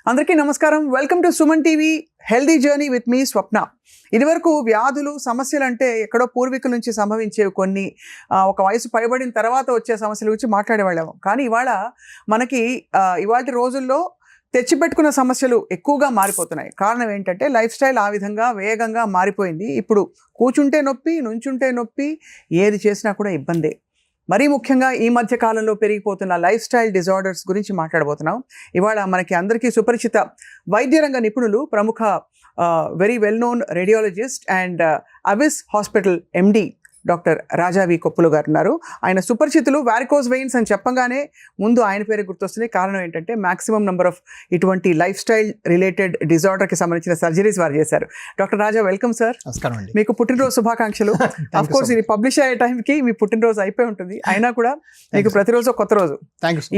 అందరికీ నమస్కారం. Welcome to Suman TV healthy journey with మీ స్వప్న. ఇదివరకు వ్యాధులు సమస్యలు అంటే ఎక్కడో పూర్వీకుల నుంచి సంభవించేవి కొన్ని, ఒక వయసు పైబడిన తర్వాత వచ్చే సమస్యల గురించి మాట్లాడేవాళ్ళము. కానీ ఇవాళ మనకి ఇవాళ రోజుల్లో తెచ్చిపెట్టుకున్న సమస్యలు ఎక్కువగా మారిపోతున్నాయి. కారణం ఏంటంటే లైఫ్ స్టైల్ ఆ విధంగా వేగంగా మారిపోయింది. ఇప్పుడు కూర్చుంటే నొప్పి, నుంచుంటే నొప్పి, ఏది చేసినా కూడా ఇబ్బందే. మరీ ముఖ్యంగా ఈ మధ్య కాలంలో పెరిగిపోతున్న లైఫ్ స్టైల్ డిజార్డర్స్ గురించి మాట్లాడబోతున్నాం. ఇవాళ మనకి అందరికీ సుపరిచిత వైద్య రంగ నిపుణులు, ప్రముఖ very well known radiologist and Avis hospital MD doctor Raja V Koppula గారు ఉన్నారు. ఆయన సుపరిచితులు. వారికోస్ వెయిన్స్ అని చెప్పగానే ముందు ఆయన పేరు గుర్తొస్తుంది. కారణం ఏంటంటే మ్యాక్సిమం నెంబర్ ఆఫ్ ఇటువంటి లైఫ్ స్టైల్ రిలేటెడ్ డిజార్డర్కి సంబంధించిన సర్జరీస్ వారు చేశారు. డాక్టర్ రాజా, వెల్కమ్ సార్. నమస్కారం అండి. మీకు పుట్టినరోజు శుభాకాంక్షలు. ఆఫ్ కోర్స్ ఇది పబ్లిష్ అయ్యే టైంకి మీ పుట్టినరోజు అయిపోయి ఉంటుంది, అయినా కూడా మీకు ప్రతిరోజు కొత్త రోజు.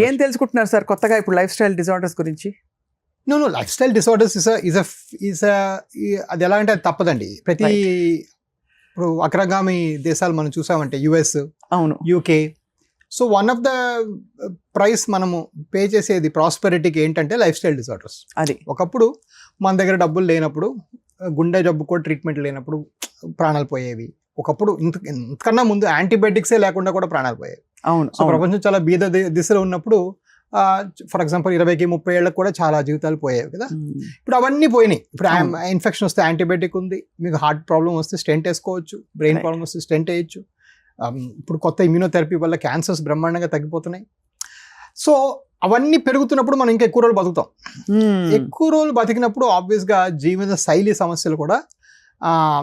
ఏం తెలుసుకుంటున్నారు సార్ కొత్తగా ఇప్పుడు లైఫ్ స్టైల్ డిజార్డర్స్ గురించి? నో లైఫ్ స్టైల్ డిసార్డర్స్ అది ఎలా అంటే అది తప్పదండి. ప్రతి ఇప్పుడు అగ్రగామి దేశాలు మనం చూసామంటే యుఎస్, అవును, UK. So one of the price మనము పే చేసేది ప్రాస్పెరిటీకి ఏంటంటే లైఫ్ స్టైల్ డిసార్డర్స్. అది ఒకప్పుడు మన దగ్గర డబ్బులు లేనప్పుడు, గుండె జబ్బు కూడా ట్రీట్మెంట్ లేనప్పుడు ప్రాణాలు పోయేవి. ఒకప్పుడు ఇంతకన్నా ముందు యాంటీబయాటిక్సే లేకుండా కూడా ప్రాణాలు పోయేవి. అవును. సో ప్రపంచం చాలా బీద దిశలో ఉన్నప్పుడు ఫర్ ఎగ్జాంపుల్ 20-30 ఏళ్ళకి కూడా చాలా జీవితాలు పోయాయి కదా. ఇప్పుడు అవన్నీ పోయినాయి. ఇప్పుడు ఇన్ఫెక్షన్ వస్తే యాంటీబయాటిక్ ఉంది, మీకు హార్ట్ ప్రాబ్లం వస్తే స్టెంట్ వేసుకోవచ్చు, బ్రెయిన్ ప్రాబ్లం వస్తే స్టెంట్ వేయచ్చు. ఇప్పుడు కొత్త ఇమ్యూనోథెరపీ వల్ల క్యాన్సర్స్ బ్రహ్మాండంగా తగ్గిపోతున్నాయి. సో అవన్నీ పెరుగుతున్నప్పుడు మనం ఇంకా ఎక్కువ రోజులు బతుకుతాం. ఎక్కువ రోజులు బతికినప్పుడు ఆబ్వియస్గా జీవన శైలి సమస్యలు కూడా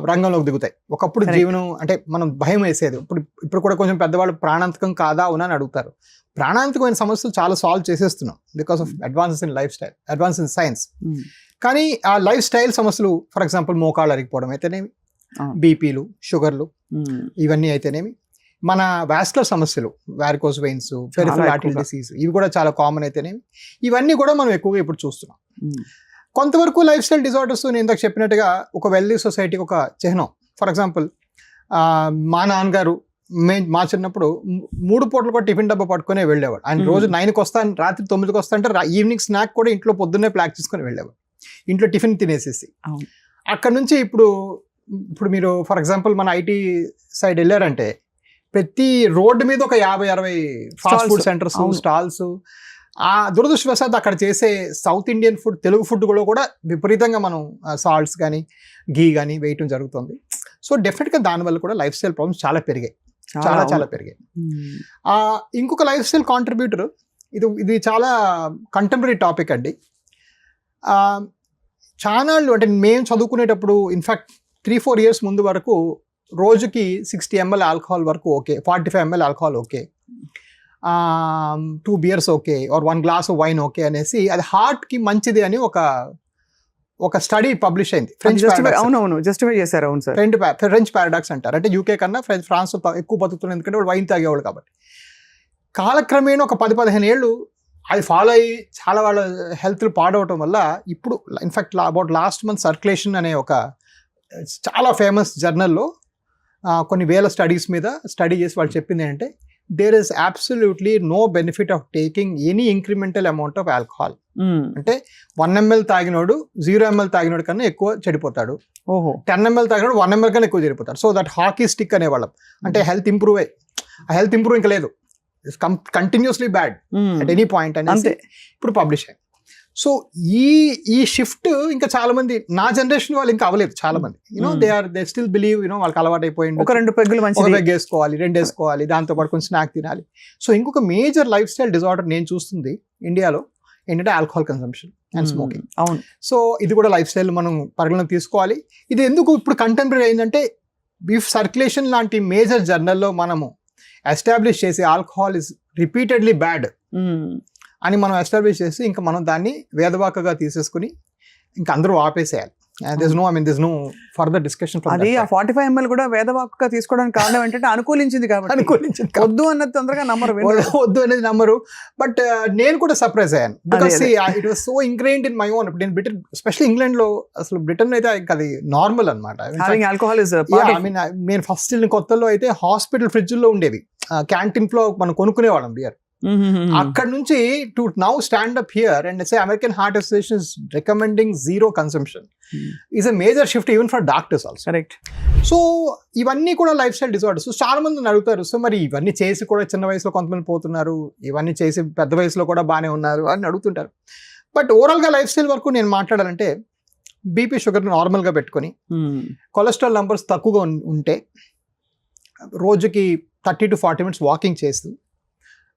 రంగంలోకి దిగుతాయి. ఒకప్పుడు జీవనం అంటే మనం భయం వేసేది. ఇప్పుడు కూడా కొంచెం పెద్దవాళ్ళు ప్రాణాంతకం కాదా అవునా అని అడుగుతారు. ప్రాణాంతకమైన సమస్యలు చాలా సాల్వ్ చేసేస్తున్నాం because of advances in life style, advance in science. కానీ ఆ లైఫ్ స్టైల్ సమస్యలు, ఫర్ ఎగ్జాంపుల్ మోకాళ్ళు అరిగిపోవడం అయితేనేమి, బీపీలు, షుగర్లు, ఇవన్నీ అయితేనేమి, మన వాస్కులర్ సమస్యలు, varicose veins, peripheral artery disease, ఇవి కూడా చాలా కామన్ అయితేనేమి, ఇవన్నీ కూడా మనం ఎక్కువగా ఇప్పుడు చూస్తున్నాం. కొంతవరకు లైఫ్ స్టైల్ డిజార్డర్స్ నేను ఇందాక చెప్పినట్టుగా ఒక వెల్దీ సొసైటీకి ఒక చిహ్నం. ఫర్ ఎగ్జాంపుల్ మా నాన్నగారు మా చిన్నప్పుడు 3 పూటలు కూడా టిఫిన్ డబ్బా పట్టుకునే వెళ్ళేవాడు. ఆయన రోజు 9కి వస్తాను, రాత్రి 9కి వస్తా అంటే ఈవినింగ్ స్నాక్ కూడా ఇంట్లో పొద్దున్నే ప్యాక్ చేసుకుని వెళ్ళేవాడు, ఇంట్లో టిఫిన్ తినేసేసి. అక్కడ నుంచి ఇప్పుడు మీరు ఫర్ ఎగ్జాంపుల్ మన ఐటీ సైడ్ వెళ్ళారంటే ప్రతి రోడ్డు మీద ఒక 50-60 ఫాస్ట్ ఫుడ్ సెంటర్స్, స్టాల్స్. ఆ దురదృష్టవశాత్తు అక్కడ చేసే south Indian food, Telugu food కూడా విపరీతంగా మనం సాల్ట్స్ కానీ ఘీ కానీ వేయటం జరుగుతుంది. సో డెఫినెట్గా దానివల్ల కూడా లైఫ్ స్టైల్ ప్రాబ్లమ్స్ చాలా పెరిగాయి, చాలా పెరిగాయి. ఇంకొక లైఫ్ స్టైల్ కాంట్రిబ్యూటర్, ఇది చాలా కంటెంపరీ టాపిక్ అండి. చానాళ్ళు అంటే మేము చదువుకునేటప్పుడు ఇన్ఫ్యాక్ట్ 3-4 ఇయర్స్ ముందు వరకు రోజుకి 60 ml ఆల్కహాల్ వరకు okay, 45 ml alcohol okay, 2 beers okay, or 1 glass of wine okay అనేసి అది హార్ట్కి మంచిది అని ఒక స్టడీ పబ్లిష్ అయింది. జస్టిఫై చేశారు. అవును సార్, ఫ్రెంచ్ పారాడాక్స్ అంటారు. అంటే యూకే కన్నా ఫ్రాన్స్ ఎక్కువ బతుకుతున్నారు, ఎందుకంటే వాళ్ళు వైన్ తాగేవాళ్ళు కాబట్టి. కాలక్రమేణా ఒక 10-15 ఏళ్ళు అది ఫాలో అయ్యి చాలా వాళ్ళ హెల్త్లు పాడవటం వల్ల ఇప్పుడు in fact about last month circulation అనే ఒక చాలా ఫేమస్ జర్నల్లో కొన్ని వేల స్టడీస్ మీద స్టడీ చేసి వాళ్ళు చెప్పింది ఏంటంటే there is absolutely no benefit of taking any incremental amount of alcohol. అంటే 1 ml తాగినోడు 0 ml తాగినోడు కన్నా ఎక్కువ చెడిపోతాడు, 10 ml తాగినోడు 1 ml కన్నా ఎక్కువ చెడిపోతాడు. సో దట్ హాకీ స్టిక్ అనేవాళ్ళం. అంటే హెల్త్ ఇంప్రూవ్ ఇంకా లేదు, continuously bad at any point అనేది ఇప్పుడు పబ్లిష్ అయ్యింది. సో ఈ షిఫ్ట్ ఇంకా చాలా మంది నా జనరేషన్ వాళ్ళు ఇంకా అవ్వలేదు. చాలా మంది దే స్టిల్ బిలీవ్ వాళ్ళకి అలవాటు అయిపోయింది, ఒక 2 పెగ్గులు వేసుకోవాలి, 2 వేసుకోవాలి, దాంతో పాటు కొంచెం స్నాక్ తినాలి. సో ఇంకొక మేజర్ లైఫ్ స్టైల్ డిజార్డర్ నేను చూస్తుంది ఇండియాలో ఏంటంటే ఆల్కహాల్ కన్సంప్షన్ అండ్ స్మోకింగ్. అవును. సో ఇది కూడా లైఫ్ స్టైల్ మనం పరిగణలోకి తీసుకోవాలి. ఇది ఎందుకు ఇప్పుడు కంటెంపరీ అయిందంటే బీఫ్ సర్క్యులేషన్ లాంటి మేజర్ జర్నల్లో మనము ఎస్టాబ్లిష్ చేసి ఆల్కహాల్ ఇస్ రిపీటెడ్లీ బ్యాడ్ అని మనం ఎస్టాబ్లిష్ చేసి ఇంకా మనం దాన్ని వేదవాకగా తీసేసుకుని ఇంకా అందరూ ఆపేసేయాలి. there's no further discussion from అది ఆ 45 ml కూడా వేదవాక్కుగా తీసుకోవడానికి కారణం ఏంటంటే అనుకూలించింది కాబట్టి. వద్దు అన్నది తొందరగా వద్దు అనేది నమ్మరు. బట్ నేను కూడా సర్ప్రైజ్ అయ్యాను because it was so ingrained in my own. ఇప్పుడు నేను బ్రిటన్, ఎస్పెషల్లీ ఇంగ్లాండ్ లో, అసలు బ్రిటన్ అయితే అది నార్మల్ అనమాట. నేను ఫస్ట్ వెళ్ళిన కొత్తలో అయితే హాస్పిటల్ ఫ్రిడ్జ్ లో ఉండేవి, క్యాంటీన్ లో మనం కొనుక్కునేవాళ్ళం బియర్. అక్కడ నుంచి to now stand up here and say American heart association is recommending zero consumption is a major shift even for doctors also. Correct. So ఇవన్నీ కూడా లైఫ్ స్టైల్ డిజార్డర్స్. సో చాలా మంది నన్ను అడుగుతారు, సో మరి ఇవన్నీ చేసి కూడా చిన్న వయసులో కొంతమంది పోతున్నారు, ఇవన్నీ చేసి పెద్ద వయసులో కూడా బాగానే ఉన్నారు అని అడుగుతుంటారు. బట్ ఓవరాల్గా లైఫ్ స్టైల్ వరకు నేను మాట్లాడాలంటే బీపీ షుగర్ నార్మల్గా పెట్టుకొని కొలెస్ట్రాల్ నంబర్స్ తక్కువగా ఉంటే రోజుకి 30 to 40 minutes వాకింగ్ చేస్తూ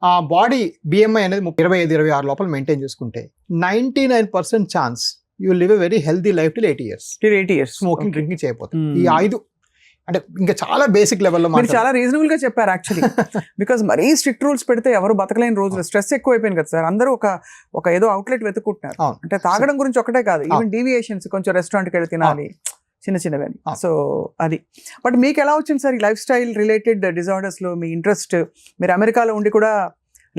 ఆ బాడీ BMI అనేది 25-26 లోపల మెయింటైన్ చేసుకుంటే 99% chance you live a very healthy life till 80 years. 80 years smoking drinking చేయకపోతే. ఈ 5 అంటే ఇంకా చాలా బేసిక్ లెవెల్లో మీరు చాలా రీజనబుల్ గా చెప్పారు యాక్చువల్లీ. బికాస్ మరీ స్ట్రిక్ట్ రూల్స్ పెడితే ఎవరు బతకలేని రోజులు, స్ట్రెస్ ఎక్కువ అయిపోయింది కదా సార్. అందరూ ఒక ఏదో అవుట్లెట్ వెతుకుంటున్నారు. అంటే తాగడం గురించి ఒకటే కాదు, ఈవెన్ డీవియేషన్స్, కొంచెం రెస్టారెంట్కి వెళ్ళి తినాలి, చిన్నవని. సో అది. బట్ మీకు ఎలా వచ్చింది సార్ ఈ లైఫ్ స్టైల్ రిలేటెడ్ డిజార్డర్స్ లో మీ ఇంట్రెస్ట్? మీరు అమెరికాలో ఉండి కూడా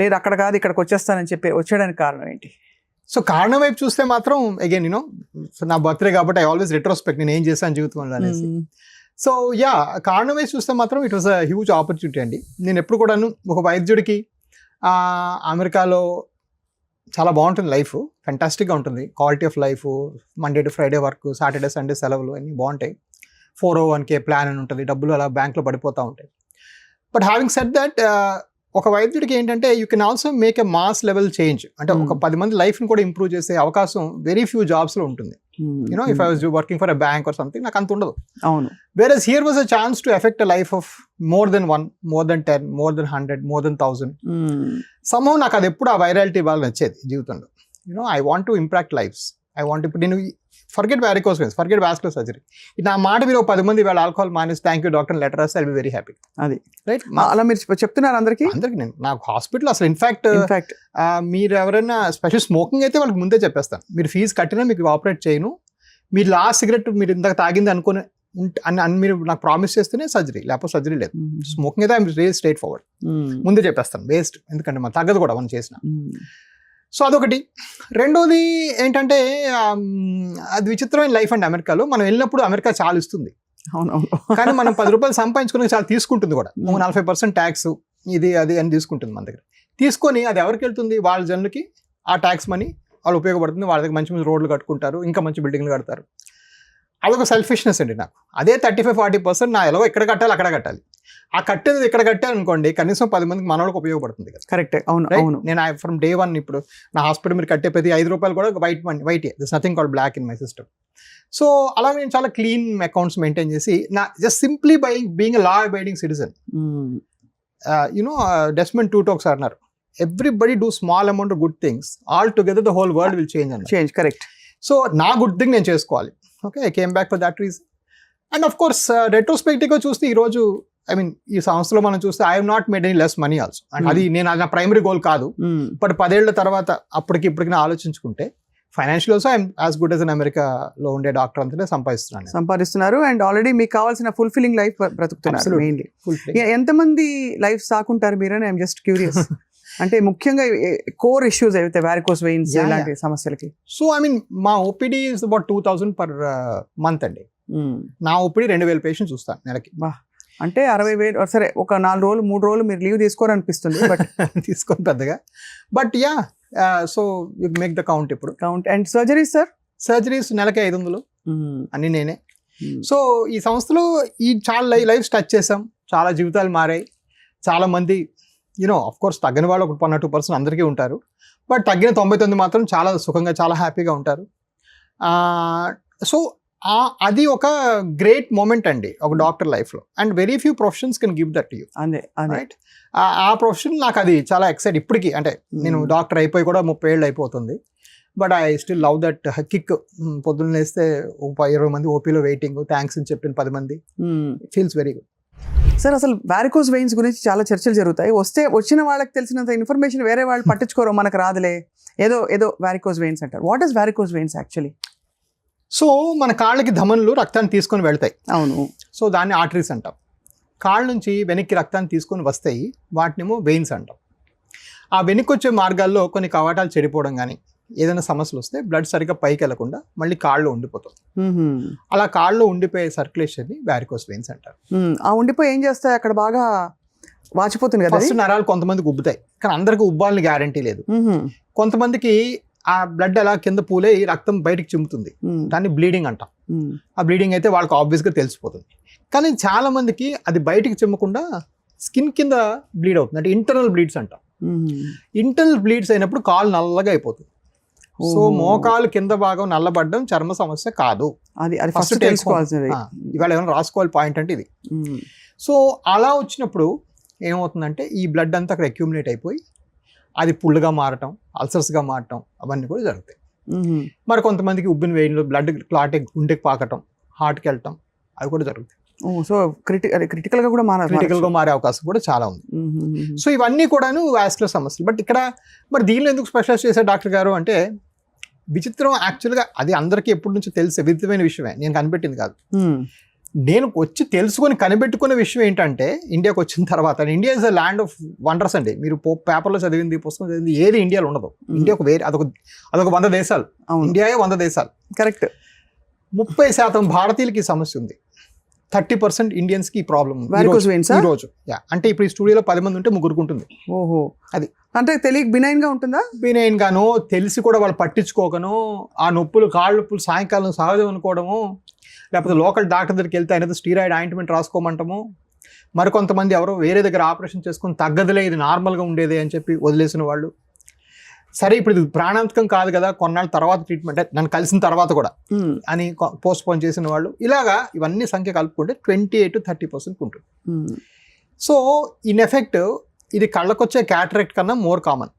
లేదు అక్కడ కాదు ఇక్కడికి వచ్చేస్తానని చెప్పి వచ్చేయడానికి కారణం ఏంటి? సో కారణం వైపు చూస్తే మాత్రం అగైన్ నా బర్త్డే కాబట్టి ఐ ఆల్వేస్ రెట్రోస్పెక్ట్, నేను ఏం చేశాను జీవితంలో అనేసి. సో యా, కారణం వైపు చూస్తే మాత్రం it was a huge opportunity అండి. నేను ఎప్పుడు కూడాను ఒక వైద్యుడికి అమెరికాలో చాలా బాగుంటుంది లైఫ్, ఫెంటాస్టిక్గా ఉంటుంది, quality of life, Monday to Friday work, Saturday Sunday సెలవులు అన్నీ బాగుంటాయి, 401k ప్లాన్ అని ఉంటుంది, డబ్బులు అలా బ్యాంక్లో పడిపోతూ ఉంటాయి. బట్ హ్యావింగ్ సెడ్ దట్ ఒక వైద్యుడికి ఏంటంటే you can also make a mass level change, అంటే ఒక 10 మంది లైఫ్ని కూడా ఇంప్రూవ్ చేసే అవకాశం వెరీ ఫ్యూ జాబ్స్లో ఉంటుంది. If I was working for a bank or something నాకు అంత ఉండదు. అవును. Whereas here was a chance to effect a life of more than 1, more than 10, more than 100, more than 1000. Somehow నాకు అది ఎప్పుడు ఆ వైరాలిటీ బాగా నచ్చేది జీవితంలో. I want to impact lifes. I want ఇప్పుడు నేను forget varicose veins, forget vascular surgery. నా మాట మీరు 10 మంది వాళ్ళ ఆల్కహాల్ మానేసి థ్యాంక్ యూ డాక్టర్ లెటర్ రాస్తే ఐ బి వెరీ హ్యాపీ. అది రైట్. అలా మీరు చెప్తున్నారు అందరికీ? నేను నాకు హాస్పిటల్ అసలు ఇన్ఫాక్ట్ మీరు ఎవరైనా స్పెషల్ స్మోకింగ్ అయితే వాళ్ళకి ముందే చెప్పేస్తాను, మీరు ఫీజు కట్టినా మీకు ఆపరేట్ చేయను, మీరు లాస్ట్ సిగరెట్ మీరు ఇందాక తాగింది అనుకుని అని మీరు నాకు ప్రామిస్ చేస్తేనే సర్జరీ, లేకపోతే సర్జరీ లేదు. స్మోకింగ్ అయితే ఐఎమ్ వెరీ స్ట్రైట్ ఫార్వర్డ్, ముందే చెప్పేస్తాను, వేస్ట్, ఎందుకంటే మనం తగ్గదు కూడా మనం చేసిన. సో అదొకటి. రెండోది ఏంటంటే అది విచిత్రమైన లైఫ్ అండి అమెరికాలో. మనం వెళ్ళినప్పుడు అమెరికా చాలా ఇస్తుంది, కానీ మనం 10 రూపాయలు సంపాదించుకుని చాలా తీసుకుంటుంది కూడా. 40% ట్యాక్స్ ఇది అది అని తీసుకుంటుంది మన దగ్గర. తీసుకొని అది ఎవరికి వెళ్తుంది? వాళ్ళ జనులకి ఆ ట్యాక్స్ మనీ వాళ్ళు ఉపయోగపడుతుంది, వాళ్ళ దగ్గర మంచి మంచి రోడ్లు కట్టుకుంటారు, ఇంకా మంచి బిల్డింగ్లు కడతారు. అదొక సెల్ఫిష్నెస్ అండి నాకు. అదే 35-40% నా ఎలా ఇక్కడ కట్టాలి అక్కడ కట్టాలి. ఆ కట్టేది ఇక్కడ కట్టాను అనుకోండి, కనీసం 10 మందికి మనోళ్ళకి ఉపయోగపడుతుంది కదా. కరెక్ట్. అవును అవును. నేను ఫ్రమ్ day 1 ఇప్పుడు నా హాస్పిటల్ మీరు కట్టే ప్రతి 5 రూపాయలు కూడా white money, white, this nothing called black in my system. So అలా నేను చాలా క్లీన్ అకౌంట్స్ మెయింటైన్ చేసి నా just simply by being law abiding citizen. Desmond Tutu ఒకసారి అన్నారు, everybody do small amount of good things, all together the whole world will change. Correct. So నా good thing నేను చేసుకోవాలి. Okay, I came back for that reason. And of course రెట్రోస్పెక్టివ్గా చూస్తే ఈరోజు I mean ఈ సంస్థలో మనం చూస్తే I have not made any less money also. And అది నా ప్రైమరీ గోల్ కాదు. బట్ 10 ఏళ్ల తర్వాత అప్పటికి ఇప్పటికి ఆలోచించుకుంటే financial also I'm as good as an అమెరికాలో ఉండే డాక్టర్ అంతనే సంపాదిస్తున్నారు. అండ్ ఆల్రెడీ మీకు కావాల్సిన ఫుల్ఫిల్లింగ్ లైఫ్ బ్రతుకుతున్నారు. మెయిన్లీ ఎంతమంది లైఫ్ సాకుంటారు మీరని ఐఎమ్ జస్ట్ క్యూరియస్. అంటే ముఖ్యంగా కోర్ ఇష్యూస్ అయితే వారికోస్ వెయిన్స్ ఇలాంటి సమస్యలకి. సో ఐ మీన్ మా OPD is about 2000 per month అండి. నా ఓపీడీ 2000 పేషెంట్స్ చూస్తాను నెలకి. అంటే 60,000. సరే, ఒక 4 రోజులు 3 రోజులు మీరు లీవ్ తీసుకోరనిపిస్తుంది, బట్ తీసుకోండి పెద్దగా. But yeah, so you make the count ఇప్పుడు. Count. And surgeries sir? Surgeries నెలకి 500 అన్ని నేనే. సో ఈ సంస్థలో ఈ చాలా లైఫ్ టచ్ చేసాం, చాలా జీవితాలు మారాయి. చాలా మంది ఆఫ్ కోర్స్ తగ్గని వాళ్ళు ఒక 1-2% అందరికీ ఉంటారు, బట్ తగ్గిన 99 మాత్రం చాలా సుఖంగా చాలా హ్యాపీగా ఉంటారు. సో అది ఒక గ్రేట్ మూమెంట్ అండి ఒక డాక్టర్ లైఫ్లో. And very few professions can give that to you. Right. ఆ ప్రొఫెషన్ నాకు అది చాలా ఎక్సైట్ ఇప్పటికీ. అంటే నేను డాక్టర్ అయిపోయి కూడా 30 ఏళ్ళు అయిపోతుంది, but I still love that kick. పొద్దున్న లేస్తే 20 మంది ఓపీలో వెయిటింగ్, థ్యాంక్స్ అని చెప్పిన 10 మంది, ఫీల్స్ వెరీ గుడ్. సార్, అసలు వారికోస్ వెయిన్స్ గురించి చాలా చర్చలు జరుగుతాయి. వచ్చిన వాళ్ళకి తెలిసినంత ఇన్ఫర్మేషన్ వేరే వాళ్ళు పట్టించుకోరు, మనకు రాదులే, ఏదో వారికోస్ వెయిన్స్ అంటారు. What is varicose veins actually? So మన కాళ్ళకి ధమనులు రక్తాన్ని తీసుకొని వెళ్తాయి. అవును. సో దాన్ని ఆర్టరీస్ అంటాం. కాళ్ళ నుంచి వెనక్కి రక్తాన్ని తీసుకొని వస్తాయి, వాటినేమో వెయిన్స్ అంటాం. ఆ వెనక్కి వచ్చే మార్గాల్లో కొన్ని కవాటాలు చెడిపోవడం కానీ ఏదైనా సమస్యలు వస్తే బ్లడ్ సరిగ్గా పైకి వెళ్లకుండా మళ్ళీ కాళ్ళు ఉండిపోతుంది. అలా కాళ్ళు ఉండిపోయే సర్క్యులేషన్ని వారికోస్ వెయిన్స్ అంటారు. ఆ ఉండిపోయి ఏం చేస్తాయి? అక్కడ బాగా వాచిపోతుంది కదా ఫస్ట్ నరాలు కొంతమందికి ఉబ్బుతాయి, కానీ అందరికి ఉబ్బాలని గ్యారంటీ లేదు. కొంతమందికి ఆ బ్లడ్ అలా కింద పూలై రక్తం బయటికి చిమ్ముతుంది, దాన్ని బ్లీడింగ్ అంటాం. ఆ బ్లీడింగ్ అయితే వాళ్ళకి ఆబ్వియస్గా తెలిసిపోతుంది. కానీ చాలా మందికి అది బయటికి చిమ్మకుండా స్కిన్ కింద బ్లీడ్ అవుతుంది, అంటే ఇంటర్నల్ బ్లీడ్స్ అంటాం. ఇంటర్నల్ బ్లీడ్స్ అయినప్పుడు కాలు నల్లగా అయిపోతుంది. సో మోకాలు కింద భాగం నల్లబడ్డం చర్మ సమస్య కాదు, అది ఫస్ట్ తెలుసుకోవాల్సింది. ఇవాళ ఏమైనా రాసుకోవాలి పాయింట్ అంటే ఇది. సో అలా వచ్చినప్పుడు ఏమవుతుందంటే ఈ బ్లడ్ అంతా అక్కడ అక్యూములేట్ అయిపోయి అది పుల్లుగా మారటం, అల్సర్స్గా మారటం అవన్నీ కూడా జరుగుతాయి. మరి కొంతమందికి ఉబ్బిన వేడిలో బ్లడ్ క్లాట్ గుండెకి పాకటం, హార్ట్కి వెళ్ళటం అవి కూడా జరుగుతాయి. సో క్రిటికల్గా కూడా క్రిటికల్గా మారే అవకాశం కూడా చాలా ఉంది. సో ఇవన్నీ కూడాను వాస్కులర్ సమస్యలు. బట్ ఇక్కడ మరి దీనిలో ఎందుకు స్పెషలైజ్ చేశారు డాక్టర్ గారు అంటే, విచిత్రం యాక్చువల్గా అది అందరికీ ఎప్పటి నుంచో తెలిసే విధమైన విషయమే, నేను కనిపెట్టింది కాదు. నేను వచ్చి తెలుసుకొని కనిపెట్టుకునే విషయం ఏంటంటే, ఇండియాకి వచ్చిన తర్వాత, India is a land of wonders అండి. మీరు పేపర్లో చదివింది, పుస్తకం చదివింది ఏది ఇండియాలో ఉండదు. ఇండియా ఒక వేరే అదొక 100 దేశాలు, ఇండియాయే 100 దేశాలు. కరెక్ట్. 30% భారతీయులకి ఈ సమస్య ఉంది, 30% ఇండియన్స్కి ఈ ప్రాబ్లం ఉంది ఈ రోజు. అంటే ఇప్పుడు ఈ స్టూడియోలో 10 మంది ఉంటే 3 ఉంటుంది. ఓహో, అది అంటే తెలియక బినైన్ గా ఉంటుందా? బినైన్ గానో, తెలిసి కూడా వాళ్ళు పట్టించుకోకనో, ఆ నొప్పులు కాళ్ళ నొప్పులు సాయంకాలం సహజం అనుకోవడము, లేకపోతే లోకల్ డాక్టర్ దగ్గరికి వెళ్తే ఆయన స్టీరాయిడ్ ఆయింట్మెంట్ రాసుకోమంటాము, మరికొంతమంది ఎవరో వేరే దగ్గర ఆపరేషన్ చేసుకుని తగ్గదులే ఇది నార్మల్గా ఉండేదే అని చెప్పి వదిలేసిన వాళ్ళు. సరే ఇప్పుడు ఇది ప్రాణాంతకం కాదు కదా, కొన్నాళ్ళ తర్వాత ట్రీట్మెంట్, నన్ను కలిసిన తర్వాత కూడా అని పోస్ట్ పోన్ చేసిన వాళ్ళు, ఇలాగా ఇవన్నీ సంఖ్య కలుపుకుంటే 28 to 30% ఉంటుంది. సో ఇన్ ఎఫెక్ట్ ఇది కళ్ళకొచ్చే క్యాటరాక్ట్ కన్నా మోర్ కామన్.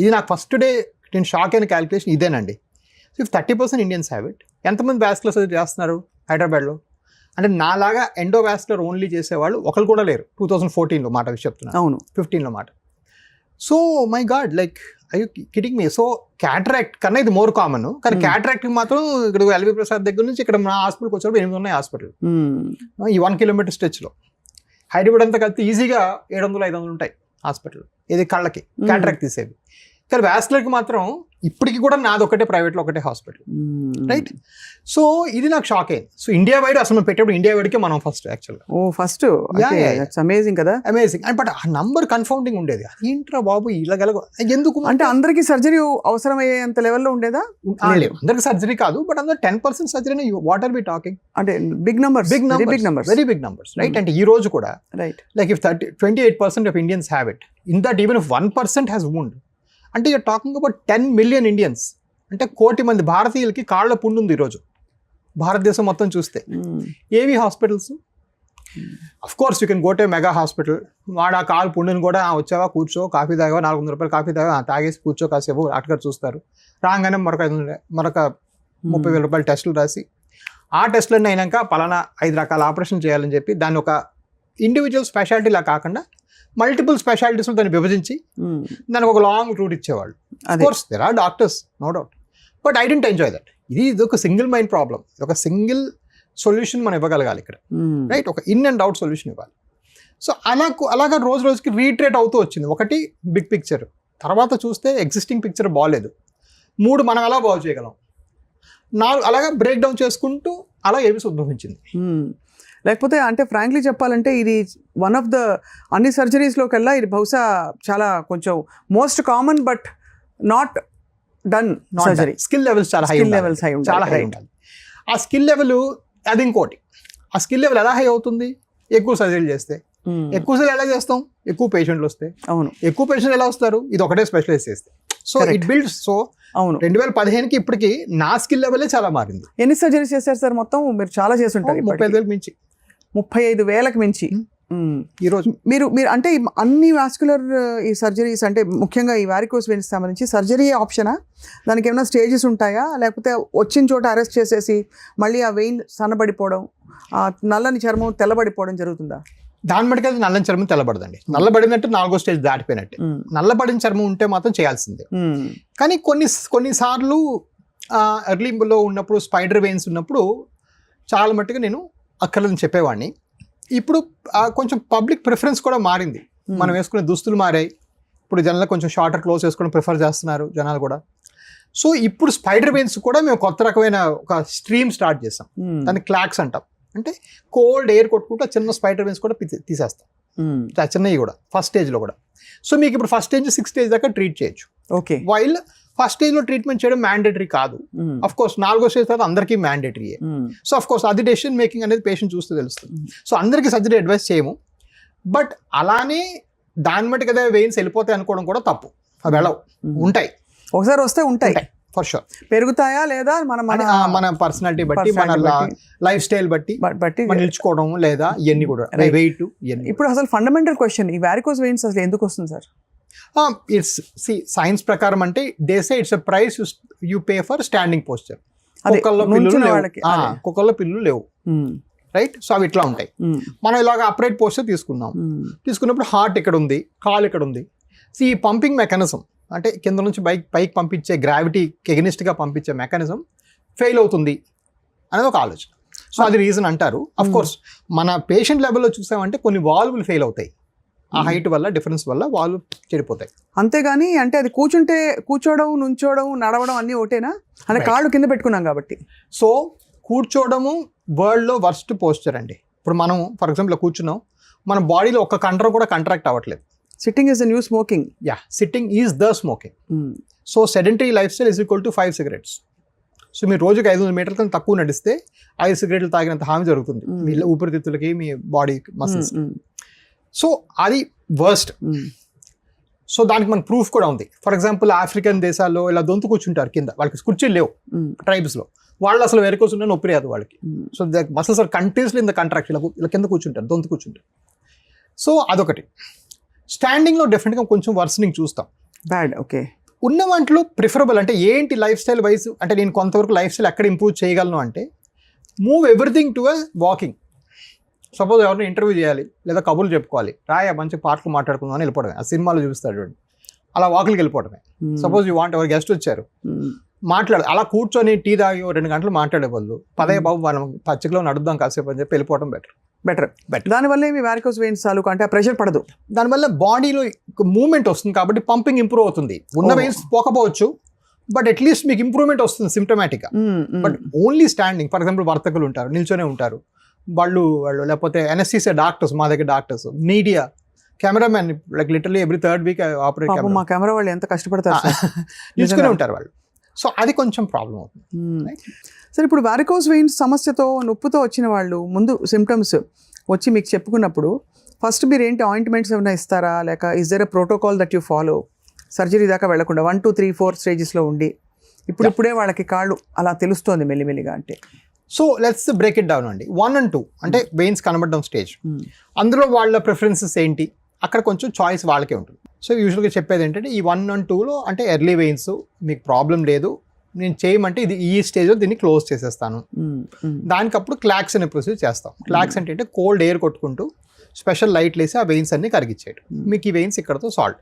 ఇది నాకు ఫస్ట్ డే నేను షాక్ అయిన క్యాలిక్యులేషన్ ఇదేనండి. So if 30% Indians have it, ఎంతమంది వాస్కులర్ సర్జరీ చేస్తున్నారు హైదరాబాద్లో? అంటే నాలాగా ఎండోవాస్కులర్ ఓన్లీ చేసేవాళ్ళు ఒకరు కూడా లేరు 2014లో మాట చెప్తున్నా, అవును 15లో మాట. So my God, like I you kidding me? So cataract కన్నా ఇది మోర్ కామన్, కానీ క్యాటరాక్ట్కి మాత్రం ఇక్కడ ఎల్వి ప్రసాద్ దగ్గర నుంచి ఇక్కడ నా హాస్పిటల్కి వచ్చినప్పుడు 8 ఉన్నాయి హాస్పిటల్ ఈ 1 kilometer స్ట్రెచ్లో. హైదరాబాద్ అంతా కలిపి ఈజీగా 700-500 ఉంటాయి హాస్పిటల్, ఇది కళ్ళకి క్యాటరాక్ట్ తీసేవి. కానీ వాస్కులర్కి మాత్రం ఇప్పటికి కూడా నాది ఒకటే, ప్రైవేట్లో ఒకటే హాస్పిటల్, రైట్? సో ఇది నాకు షాక్ అయింది. సో ఇండియా వైడ్ అసలు మనం పెట్టేప్పుడు ఇండియా వైడ్కే మనం ఫస్ట్ యాక్చువల్గా. ఫస్ట్ అమేజింగ్ కదా, అమేజింగ్. బట్ ఆ నంబర్ కన్ఫౌండింగ్ ఉండేది, ఏంట్రా బాబు ఇలాగల ఎందుకు అంటే అందరికీ సర్జరీ అవసరమయ్యేంత లెవెల్లో ఉండేదా? అందరికి సర్జరీ కాదు, బట్ అందరూ 10% surgery. What are we talking? అంటే big numbers, very big numbers, right? అంటే ఈ రోజు కూడా right, like if 28% of Indians have it, in that even if 1% has wound, అంటే you're talking about 10 million Indians. అంటే 1 కోటి మంది భారతీయులకి కాళ్ళ పుండు ఉంది ఈరోజు భారతదేశం మొత్తం చూస్తే. ఏవి hospitals? Of course you can go to mega hospital, వాడు ఆ కాలు పుండుని కూడా వచ్చావా కూర్చో, కాఫీ తాగా, 400 రూపాయలు కాఫీ తాగా, తాగేసి కూర్చో కాసేపు డాక్టర్ చూస్తారు, రాగానే మరొక 30,000 రూపాయలు టెస్టులు రాసి, ఆ టెస్టులన్నీ అయినాక పలానా 5 రకాల ఆపరేషన్ చేయాలని చెప్పి దాన్ని ఒక ఇండివిజువల్ స్పెషాలిటీలా కాకుండా మల్టిపుల్ స్పెషాలిటీస్ దాన్ని విభజించి దానికి ఒక లాంగ్ రూట్ ఇచ్చేవాళ్ళు. Course there are doctors, no doubt, but I didn't enjoy that. ఇది ఒక సింగిల్ మైండ్ ప్రాబ్లం, ఒక సింగిల్ సొల్యూషన్ మనం ఇవ్వగలగాలి ఇక్కడ, రైట్? ఒక ఇన్ అండ్ అవుట్ సొల్యూషన్ ఇవ్వాలి. సో అలాగా రోజు రోజుకి రీట్రేట్ అవుతూ వచ్చింది. ఒకటి బిగ్ పిక్చర్, తర్వాత చూస్తే ఎగ్జిస్టింగ్ పిక్చర్ బాగాలేదు, 3 మనం ఎలా బాగు చేయగలం, 4 అలాగా బ్రేక్ డౌన్ చేసుకుంటూ అలా ఏబీసీ ఉద్భవించింది. లేకపోతే అంటే ఫ్రాంక్లీ చెప్పాలంటే ఇది వన్ ఆఫ్ ద అన్ని సర్జరీస్లో కల్లా ఇది బహుశా చాలా కొంచెం most common but not done surgery. Skill levels చాలా హై ఉండాలి. ఆ స్కిల్ లెవెల్ అది ఇంకోటి. ఆ స్కిల్ లెవెల్ ఎలా హై అవుతుంది? ఎక్కువ సర్జరీలు చేస్తే. ఎక్కువ సర్జరీ ఎలా చేస్తాం? ఎక్కువ పేషెంట్లు వస్తే. అవును, ఎక్కువ పేషెంట్లు ఎలా వస్తారు? ఇది ఒకటే స్పెషలైజ్ చేస్తే. So it builds. సో అవును, 2015కి ఇప్పటికి నా స్కిల్ లెవెలే చాలా మారింది. ఎన్ని సర్జరీస్ చేశారు సార్ మొత్తం? మీరు చాలా చేసి ఉంటారు. 35,000 మించి, 35,000కి మించి ఈరోజు. మీరు అంటే అన్ని వాస్కులర్ ఈ సర్జరీస్ అంటే ముఖ్యంగా ఈ వారికోస్ వెయిన్స్ సంబంధించి సర్జరీ ఆప్షనా? దానికి ఏమైనా స్టేజెస్ ఉంటాయా? లేకపోతే వచ్చిన చోట అరెస్ట్ చేసేసి మళ్ళీ ఆ వెయిన్ సన్నబడిపోవడం, ఆ నల్లని చర్మం తెల్లబడిపోవడం జరుగుతుందా? దాని బట్టి అది నల్లని చర్మం తెల్లబడదండి. నల్లబడినట్టు 4వ స్టేజ్ దాటిపోయినట్టు. నల్లబడిన చర్మం ఉంటే మాత్రం చేయాల్సిందే. కానీ కొన్నిసార్లు ఎర్లీలో ఉన్నప్పుడు స్పైడర్ వెయిన్స్ ఉన్నప్పుడు చాలా మట్టుగా నేను అక్కర్లేదని చెప్పేవాడిని. ఇప్పుడు కొంచెం పబ్లిక్ ప్రిఫరెన్స్ కూడా మారింది. మనం వేసుకునే దుస్తులు మారాయి. ఇప్పుడు జనాలు కొంచెం షార్టర్ క్లోత్స్ వేసుకోవడం ప్రిఫర్ చేస్తున్నారు జనాలు కూడా. సో ఇప్పుడు స్పైడర్ వెయిన్స్ కూడా మేము కొత్త రకమైన ఒక స్ట్రీమ్ స్టార్ట్ చేసాం. దాన్ని క్లాక్స్ అంటాం. అంటే కోల్డ్ ఎయిర్ కొట్టుకుంటూ చిన్న స్పైడర్ వెయిన్స్ కూడా తీసేస్తాం. చిన్నవి కూడా ఫస్ట్ స్టేజ్లో కూడా. సో మీకు ఇప్పుడు ఫస్ట్ స్టేజ్ 6 స్టేజ్ దాకా ట్రీట్ చేయొచ్చు. ఓకే. వైల్ ఫస్ట్ స్టేజ్లో ట్రీట్మెంట్ చేయడం మ్యాండేటరీ కాదు. అఫ్ కోర్స్ 4వ స్టేజ్ తర్వాత అందరికీ మ్యాండేటరీయే. సో అఫ్ కోర్స్ అది డెసిషన్ మేకింగ్ అనేది పేషెంట్ చూస్తూ తెలుస్తుంది. సో అందరికీ సర్జరీ అడ్వైస్ చేయము. బట్ అలానే దాన్ని బట్టి కదా వెయిన్స్ వెళ్ళిపోతాయి అనుకోవడం కూడా తప్పు. అవి వెళ్ళవు, ఉంటాయి, ఒకసారి వస్తే ఉంటాయి ఫర్ షూర్. పెరుగుతాయా లేదా మన పర్సనాలిటీ బట్టి, మన లైఫ్ స్టైల్ బట్టి నిల్చుకోవడం లేదా ఇవన్నీ కూడా వెయిట్. ఇప్పుడు అసలు ఫండమెంటల్ క్వశ్చన్, ఈ వారికోస్ వెయిన్స్ అసలు ఎందుకు వస్తుంది సార్? ఇట్స్ సైన్స్ ప్రకారం అంటే they say it's a price you pay for standing posture. కుక్కల్లో పిల్లులు లేవు, రైట్? సో అవి ఇట్లా ఉంటాయి. మనం ఇలాగ అప్రైట్ పోస్చర్ తీసుకున్నప్పుడు హార్ట్ ఇక్కడ ఉంది, కాల్ ఇక్కడ ఉంది. సో ఈ పంపింగ్ మెకానిజం అంటే కింద నుంచి పైకి పంపించే గ్రావిటీ ఎగనిస్ట్గా పంపించే మెకానిజం ఫెయిల్ అవుతుంది అనేది ఒక ఆలోచన. సో అది రీజన్ అంటారు. అఫ్ కోర్స్ మన పేషెంట్ లెవెల్లో చూసామంటే కొన్ని వాల్వులు ఫెయిల్ అవుతాయి, ఆ హైట్ వల్ల డిఫరెన్స్ వల్ల వాల్వ్ చెడిపోతాయి. అంతేగాని అంటే అది కూర్చోవడం, నుంచోవడం, నడవడం అన్నీ ఒకటేనా? అంటే కాళ్ళు కింద పెట్టుకున్నాం కాబట్టి. సో కూర్చోవడము వరల్డ్లో వర్స్ట్ పోస్చర్ అండి. ఇప్పుడు మనం ఫర్ ఎగ్జాంపుల్ కూర్చున్నాం, మన బాడీలో ఒక కండర్ కూడా కంట్రాక్ట్ అవ్వట్లేదు. Sitting is the new smoking. Yeah, sitting is the smoking. So sedentary life style is equal to 5 cigarettes. So మీరు రోజుకి 500 మీటర్ల కన్నా తక్కువ నడిస్తే 5 cigarettes తాగినంత హామీ జరుగుతుంది మీ ఊపిరితిత్తులకి, మీ బాడీ మసిల్స్. సో అది వర్స్ట్. సో దానికి మనకు ప్రూఫ్ కూడా ఉంది. ఫర్ ఎగ్జాంపుల్ ఆఫ్రికన్ దేశాల్లో ఇలా దొంతు కూర్చుంటారు కింద, వాళ్ళకి కుర్చీలు లేవు ట్రైబ్స్లో. వాళ్ళు అసలు వెరకోస్ ఉన్న నొప్పి రాదు వాళ్ళకి. So the muscles are continuously in the contraction, ఇలా కింద కూర్చుంటారు, దొంతు కూర్చుంటారు. సో అదొకటి. స్టాండింగ్లో డెఫినెట్గా కొంచెం వర్సనింగ్ చూస్తాం. బ్యాడ్. ఓకే. ఉన్న వాటిలో ప్రిఫరబుల్ అంటే ఏంటి లైఫ్ స్టైల్ వైజ్ అంటే నేను కొంతవరకు లైఫ్ స్టైల్ ఎక్కడ ఇంప్రూవ్ చేయగలను అంటే move everything to walking. Suppose ఎవరిని ఇంటర్వ్యూ చేయాలి లేదా కబుర్లు చెప్పుకోవాలి, రాయా మంచి పాటలు మాట్లాడుకుందాం అని వెళ్ళిపోవడమే. ఆ సినిమాలో చూపిస్తాడు అలా వాకులకి వెళ్ళిపోవడమే. సపోజ్ యూ వాంట్ ఎవరు గెస్ట్ వచ్చారు, అలా కూర్చొని టీ తాగి 2 గంటలు మాట్లాడే బదులు పదయ్య బాబు మనం పచ్చికలో నడుద్దాం కాసేపు అని చెప్పి వెళ్ళిపోవడం బెటర్. దానివల్ల ఏమి వారికోస్ వెయిన్స్ తాలూకు అంటే ప్రెషర్ పడదు, దానివల్ల బాడీలో మూవ్మెంట్ వస్తుంది కాబట్టి పంపింగ్ ఇంప్రూవ్ అవుతుంది. ఉన్న వెయిన్స్ పోకపోవచ్చు బట్ అట్లీస్ట్ మీకు ఇంప్రూవ్మెంట్ వస్తుంది సిమ్టమాటిక్గా. But only standing, for example వర్తకులు ఉంటారు, నిల్చొనే ఉంటారు, వాళ్ళు లేకపోతే ఎన్ఎస్సీసీ డాక్టర్స్, మా దగ్గర doctors, media, cameraman, like literally every 3rd week operate. మా కెమెరా వాళ్ళు ఎంత కష్టపడతారు, నిల్చునే ఉంటారు వాళ్ళు. సో అది కొంచెం ప్రాబ్లం అవుతుంది. సరే, ఇప్పుడు వారికోస్ వెయిన్స్ సమస్యతో నొప్పుతో వచ్చిన వాళ్ళు ముందు సిమ్టమ్స్ వచ్చి మీకు చెప్పుకున్నప్పుడు ఫస్ట్ మీరు ఏంటి ఆయింట్మెంట్స్ ఏమైనా ఇస్తారా, లేక is there a protocol that you follow? Surgery దాకా వెళ్లకుండా 1, 2, 3, 4 స్టేజెస్లో ఉండి ఇప్పుడే వాళ్ళకి కాళ్ళు అలా తెలుస్తోంది మెల్లిమెల్లిగా అంటే. So let's break it down అండి. 1 and 2 అంటే వెయిన్స్ కనబడడం స్టేజ్. అందులో వాళ్ళ ప్రిఫరెన్సెస్ ఏంటి, అక్కడ కొంచెం చాయిస్ వాళ్ళకే ఉంటుంది. సో యూజువల్గా చెప్పేది ఏంటంటే ఈ 1 and 2లో అంటే ఎర్లీ వెయిన్స్ మీకు ప్రాబ్లం లేదు, నేను చేయమంటే ఇది ఈ స్టేజ్లో దీన్ని క్లోజ్ చేసేస్తాను. దానికప్పుడు క్లాక్స్ అనే ప్రొసీజర్ చేస్తాం. క్లాక్స్ అంటే కోల్డ్ ఎయిర్ కొట్టుకుంటూ స్పెషల్ లైట్లు వేసి ఆ వెయిన్స్ అన్ని కరిగించేయడం. మీకు ఈ వెయిన్స్ ఇక్కడతో సాల్వ్.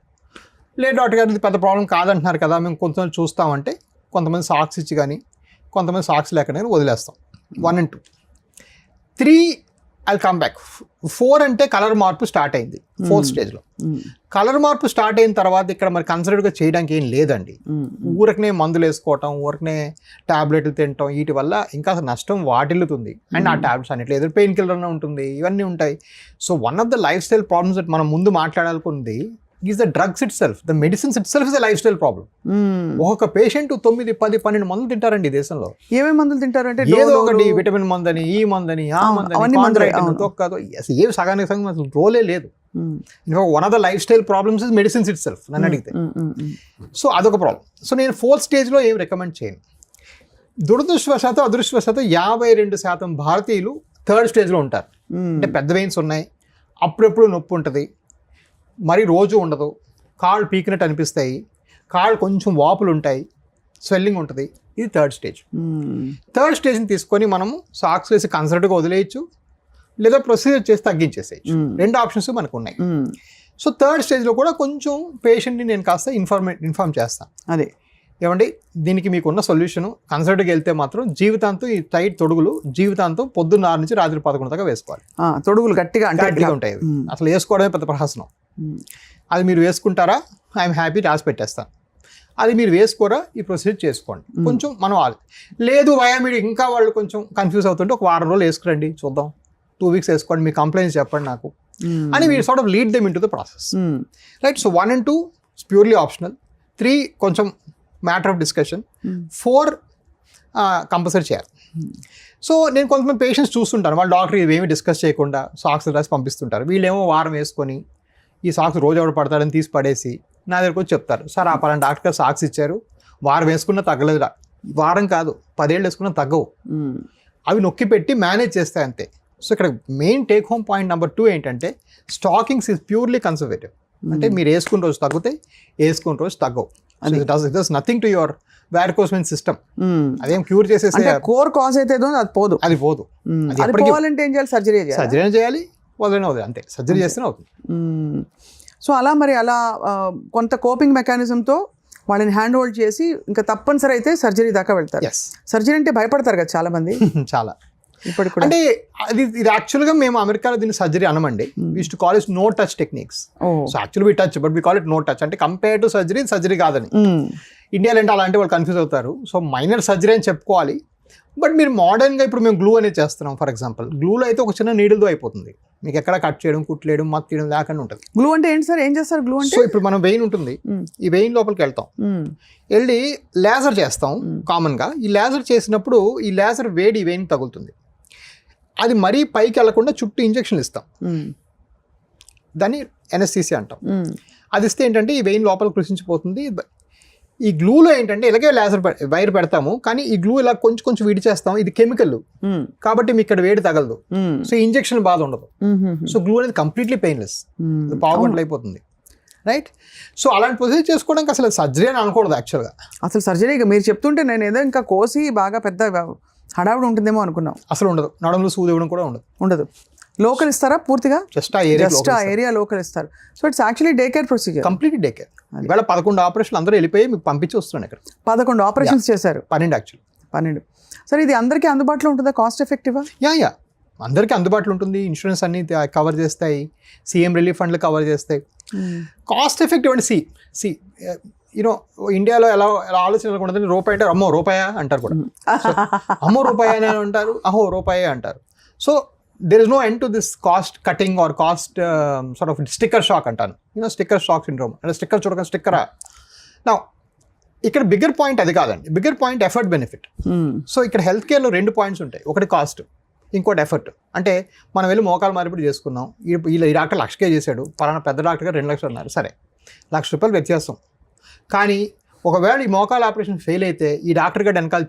లేదు డాక్టర్ గారు ఇది పెద్ద ప్రాబ్లం కాదంటున్నారు కదా, మేము కొంచెం చూస్తామంటే కొంతమంది సాక్స్ ఇచ్చి కానీ కొంతమంది సాక్స్ లేకుండా వదిలేస్తాం. 1 and 2. 3 I'll come back. 4 అంటే కలర్ మార్పు స్టార్ట్ అయింది 4th స్టేజ్లో. కలర్ మార్పు స్టార్ట్ అయిన తర్వాత ఇక్కడ మరి కన్సిడర్డ్గా చేయడానికి ఏం లేదండి. ఊరకనే మందులు వేసుకోవటం, ఊరకనే ట్యాబ్లెట్లు తినటం, వీటి వల్ల ఇంకా నష్టం వాటిల్లుతుంది. అండ్ ఆ ట్యాబ్లెట్స్ అన్నిట్లో ఏదో పెయిన్ కిల్లర్ అన్న ఉంటుంది, ఇవన్నీ ఉంటాయి. So one of the life style problems మనం ముందు మాట్లాడాలనుకుంది is the drugs it self, the medicines it self is the life style problem. ఒక పేషెంట్ 9, 10, 12 మందులు తింటారండి ఈ దేశంలో. ఏమేమి మందులు తింటారంటే ఏదో ఒకటి విటమిన్ మందని, ఈ మందని, ఆ మందని, తొక్కదు, ఏవి సగానికి సగం అసలు రోలే లేదు. One of the life style problems is medicines it self నన్ను అడిగితే. సో అదొక ప్రాబ్లం. సో నేను 4th స్టేజ్లో ఏం రికమెండ్ చేయను. దురదృష్టవశాత్తు అదృష్టవశాత్తు 52% భారతీయులు 3rd స్టేజ్లో ఉంటారు. అంటే పెద్ద వెయిన్స్ ఉన్నాయి, అప్పుడెప్పుడు నొప్పి ఉంటుంది, మరి రోజు ఉండదు, కాళ్ళు పీకినట్టు అనిపిస్తాయి, కాళ్ళు కొంచెం వాపులు ఉంటాయి, స్వెల్లింగ్ ఉంటుంది. ఇది 3rd స్టేజ్. 3rd స్టేజ్ని తీసుకొని మనము సాక్స్ వేసి కన్సల్ట్గా వదిలేయచ్చు, లేదా ప్రొసీజర్ చేసి తగ్గించేసేయచ్చు. 2 ఆప్షన్స్ మనకు ఉన్నాయి. సో 3rd స్టేజ్లో కూడా కొంచెం పేషెంట్ని నేను కాస్త ఇన్ఫార్మ్ చేస్తాను. అదే ఏమండి దీనికి మీకున్న సొల్యూషను కన్సల్ట్కి వెళ్తే మాత్రం జీవితాంతం ఈ టైట్ తొడుగులు జీవితాంతం పొద్దున్న 6 నుంచి రాత్రి 11 దాకా వేసుకోవాలి. తొడుగులు గట్టిగా ఉంటాయి, అసలు వేసుకోవడమే పెద్ద ప్రహసనం. అది మీరు వేసుకుంటారా, ఐఎమ్ హ్యాపీ, రాసి పెట్టేస్తాను. అది మీరు వేసుకోరా, ఈ ప్రొసీజర్ చేసుకోండి. కొంచెం మనం లేదు మీరు ఇంకా వాళ్ళు కొంచెం కన్ఫ్యూజ్ అవుతుంటే ఒక వారం రోజులు వేసుకురండి చూద్దాం, 2 weeks వేసుకోండి, మీ కంప్లైంట్స్ చెప్పండి నాకు, అని we sort of lead them in to the process, right? So 1 and 2 purely optional, 3 కొంచెం మ్యాటర్ ఆఫ్ డిస్కషన్, 4 కంపల్సరీ చేయాలి. సో నేను కొంతమంది పేషెంట్స్ చూస్తుంటాను, వాళ్ళు డాక్టర్ ఇవేమి డిస్కస్ చేయకుండా సాక్స్ రాసి పంపిస్తుంటారు. వీళ్ళేమో వారం వేసుకొని ఈ సాక్స్ రోజు ఎవడు పడతాడని తీసి పడేసి నా దగ్గరకు వచ్చి చెప్తారు, సార్ ఆ పలానా డాక్టర్ గారు సాక్స్ ఇచ్చారు, వారం వేసుకున్నా తగ్గలేదురా. వారం కాదు, 10 ఏళ్ళు వేసుకున్నా తగ్గవు. అవి నొక్కి పెట్టి మేనేజ్ చేస్తాయి అంతే. సో ఇక్కడ main take home point number 2 ఏంటంటే స్టాకింగ్స్ ఈజ్ ప్యూర్లీ కన్సర్వేటివ్. అంటే మీరు వేసుకున్న రోజు తగ్గుతాయి, వేసుకున్న రోజు తగ్గవు. It does nothing to your varicose vein system. అదేం క్యూర్ చేసేసి కోర్ కాజ్ అయితే అది పోదు. అది పోదు. అది పోవాలంటే ఏం చేయాలి? సర్జరీ చేయాలి, వదిలేనే వదిలే అంతే. సర్జరీ చేస్తేనే అవుతుంది. సో అలా కొంత కోపింగ్ మెకానిజంతో వాళ్ళని హ్యాండ్ హోల్డ్ చేసి ఇంకా తప్పనిసరి అయితే సర్జరీ దాకా వెళ్తారు. సర్జరీ అంటే భయపడతారు కదా చాలా మంది. చాలా ఇప్పటికి కూడా అంటే ఇది యాక్చువల్గా మేము అమెరికాలో దీన్ని సర్జరీ అనమండి. We to call it no touch techniques. So actually we touch but we call it no touch. అంటే కంపేర్ టు సర్జరీ కాదని. ఇండియాలో అంటే అలాంటి వాళ్ళు కన్ఫ్యూజ్ అవుతారు. సో మైనర్ సర్జరీ అని చెప్పుకోవాలి. బట్ మీరు మోడర్న్గా ఇప్పుడు మేము గ్లూ అనేది చేస్తున్నాం. ఫర్ ఎగ్జాంపుల్ గ్లూలో అయితే ఒక చిన్న నీడిల్తో అయిపోతుంది. మీకు ఎక్కడ కట్ చేయడం, కుట్లేయడం, మత్ తీయడం లేకుండా ఉంటుంది. గ్లూ అంటే ఏంటి సార్? ఏం చేస్తారు గ్లూ అంటే? సో ఇప్పుడు మనం వెయిన్ ఉంటుంది, ఈ వెయిన్ లోపలికి వెళ్తాం, వెళ్ళి లేజర్ చేస్తాం కామన్గా. ఈ లేజర్ చేసినప్పుడు ఈ లేజర్ వేడి వెయిన్ తగులుతుంది. అది మరీ పైకి వెళ్లకుండా చుట్టూ ఇంజెక్షన్లు ఇస్తాం. దాన్ని ఎనస్థీసియా అంటాం. అది ఇస్తే ఏంటంటే ఈ వెయిన్ లోపల కృషించిపోతుంది. ఈ గ్లూలో ఏంటంటే ఇలాగే లేజర్ వైర్ పెడతాము, కానీ ఈ గ్లూ ఇలా కొంచెం కొంచెం విడి చేస్తాం. ఇది కెమికల్ కాబట్టి మీకు ఇక్కడ వేడి తగలదు. సో ఇంజెక్షన్ బాధ ఉండదు. సో గ్లూ అనేది కంప్లీట్లీ పెయిన్లెస్, పావు గంటలు అయిపోతుంది, రైట్? సో అలాంటి ప్రొసీజర్ చేసుకోవడానికి అసలు సర్జరీ అని అనకూడదు యాక్చువల్గా. అసలు సర్జరీ మీరు చెప్తుంటే నేను ఏదో ఇంకా కోసి బాగా పెద్ద హడావుడి ఉంటుందేమో అనుకున్నాం. అసలు ఉండదు. నడుములు సూది ఇవ్వడం కూడా ఉండదు. లోకల్ ఇస్తారా పూర్తిగా? జస్ట్ ఆ ఏరియా లోకల్ ఇస్తారు. So it's actually day care procedure, completely day care. ఇవాళ 11 ఆపరేషన్లు అందరూ వెళ్ళిపోయి మీకు పంపించి వస్తున్నాను. ఇక్కడ 11 ఆపరేషన్స్ చేశారు. 12 యాక్చువల్లీ 12. సరే ఇది అందరికీ అందుబాటులో ఉంటుందా? కాస్ట్ ఎఫెక్టివా? యా అందరికీ అందుబాటులో ఉంటుంది. ఇన్సూరెన్స్ అన్ని కవర్ చేస్తాయి, సీఎం రిలీఫ్ ఫండ్లు కవర్ చేస్తాయి. కాస్ట్ ఎఫెక్టివ్ అంటే సి యూనో ఇండియాలో ఎలా ఆలోచన ఉండదు. రూపాయి అంటే అమ్మో రూపాయా అంటారు కూడా. అమ్మో రూపాయి అని అంటారు, అహో రూపాయే అంటారు. So there is no end to this cost cutting or cost sort of sticker shock అంటాను. sticker shock syndrome. అంటే స్టిక్కర్ చూడక స్టిక్కరా. నా ఇక్కడ బిగ్గర్ పాయింట్ అది కాదండి. Bigger point effort benefit. So ఇక్కడ హెల్త్ కేర్లో 2 పాయింట్స్ ఉంటాయి. ఒకటి కాస్ట్, ఇంకోటి ఎఫర్ట్. అంటే మనం వెళ్ళి మోకాలు మార్పిడి చేసుకున్నాం, ఈ డాక్టర్ 1,00,000 చేశాడు, పలానా పెద్ద డాక్టర్ గారు 2 లక్షలు అన్నారు. సరే, ₹1,00,000 వ్యత్యాసం. కానీ ఒకవేళ ఈ మోకాలు ఆపరేషన్ ఫెయిల్ అయితే ఈ డాక్టర్ గారు వెనకాల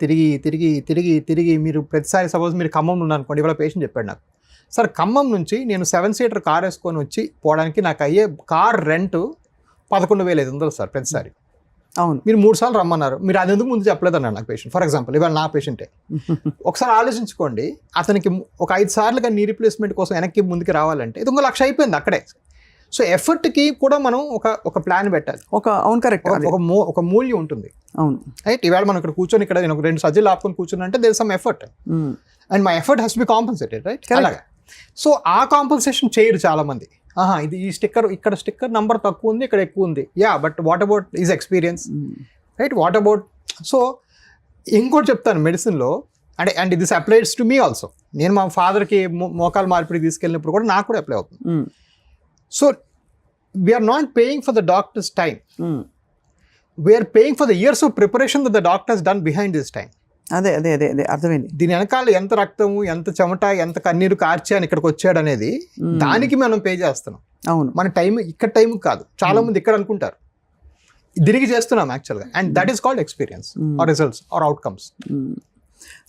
తిరిగి మీరు ప్రతిసారి సపోజ్ మీరు ఖమ్మంలో ఉన్నారనుకోండి. ఇవాళ పేషెంట్ చెప్పాడు నాకు, సార్ ఖమ్మం నుంచి నేను 7-సీటర్ కార్ వేసుకొని వచ్చి పోవడానికి నాకు అయ్యే కార్ రెంట్ 11,500 సార్ ప్రతిసారి. అవును, మీరు 3 సార్లు రమ్మన్నారు, మీరు అది ఎందుకు ముందు చెప్పలేదు అన్నాడు నాకు పేషెంట్. ఫర్ ఎగ్జాంపుల్ ఇవాళ నా పేషెంటే. ఒకసారి ఆలోచించుకోండి, అతనికి ఒక 5 సార్లు కానీ నీ రీప్లేస్మెంట్ కోసం వెనక్కి ముందుకు రావాలంటే ఇది 1,00,000 అయిపోయింది అక్కడే. సో ఎఫర్ట్కి కూడా మనం ఒక ప్లాన్ పెట్టాలి. అవును కరెక్ట్, ఒక మూల్యం ఉంటుంది. అవును రైట్. ఈవేళ మనం ఇక్కడ కూర్చొని ఇక్కడ నేను 2 సర్జరీలు ఆపుకొని కూర్చుని అంటే there some effort and my effort has to be compensated, right? అలాగా. సో ఆ కాంపన్సేషన్ చేయరు చాలా మంది. ఇది ఈ స్టిక్కర్ ఇక్కడ స్టిక్కర్ నంబర్ తక్కువ ఉంది, ఇక్కడ ఎక్కువ ఉంది. But what about is experience, right? What about so ఇంకోటి చెప్తాను మెడిసిన్లో, and this applies to me also. నేను మా ఫాదర్కి మోకాలు మార్పిడి తీసుకెళ్ళినప్పుడు కూడా నాకు కూడా అప్లై అవుతుంది. So we're not paying for the doctors time, we're paying for the years of preparation that the doctors done behind this time. అదే అర్థమైంది. దీని వెనకాల ఎంత రక్తము, ఎంత చెమట, ఎంత కన్నీరు కార్చి అని ఇక్కడికి వచ్చాడు అనేది దానికి మనం పే చేస్తున్నాం. అవును, మన టైం ఇక్కడ టైం కాదు. చాలా మంది ఇక్కడ అనుకుంటారు, తిరిగి చేస్తున్నాం యాక్చువల్గా. And that is called experience or results or outcomes.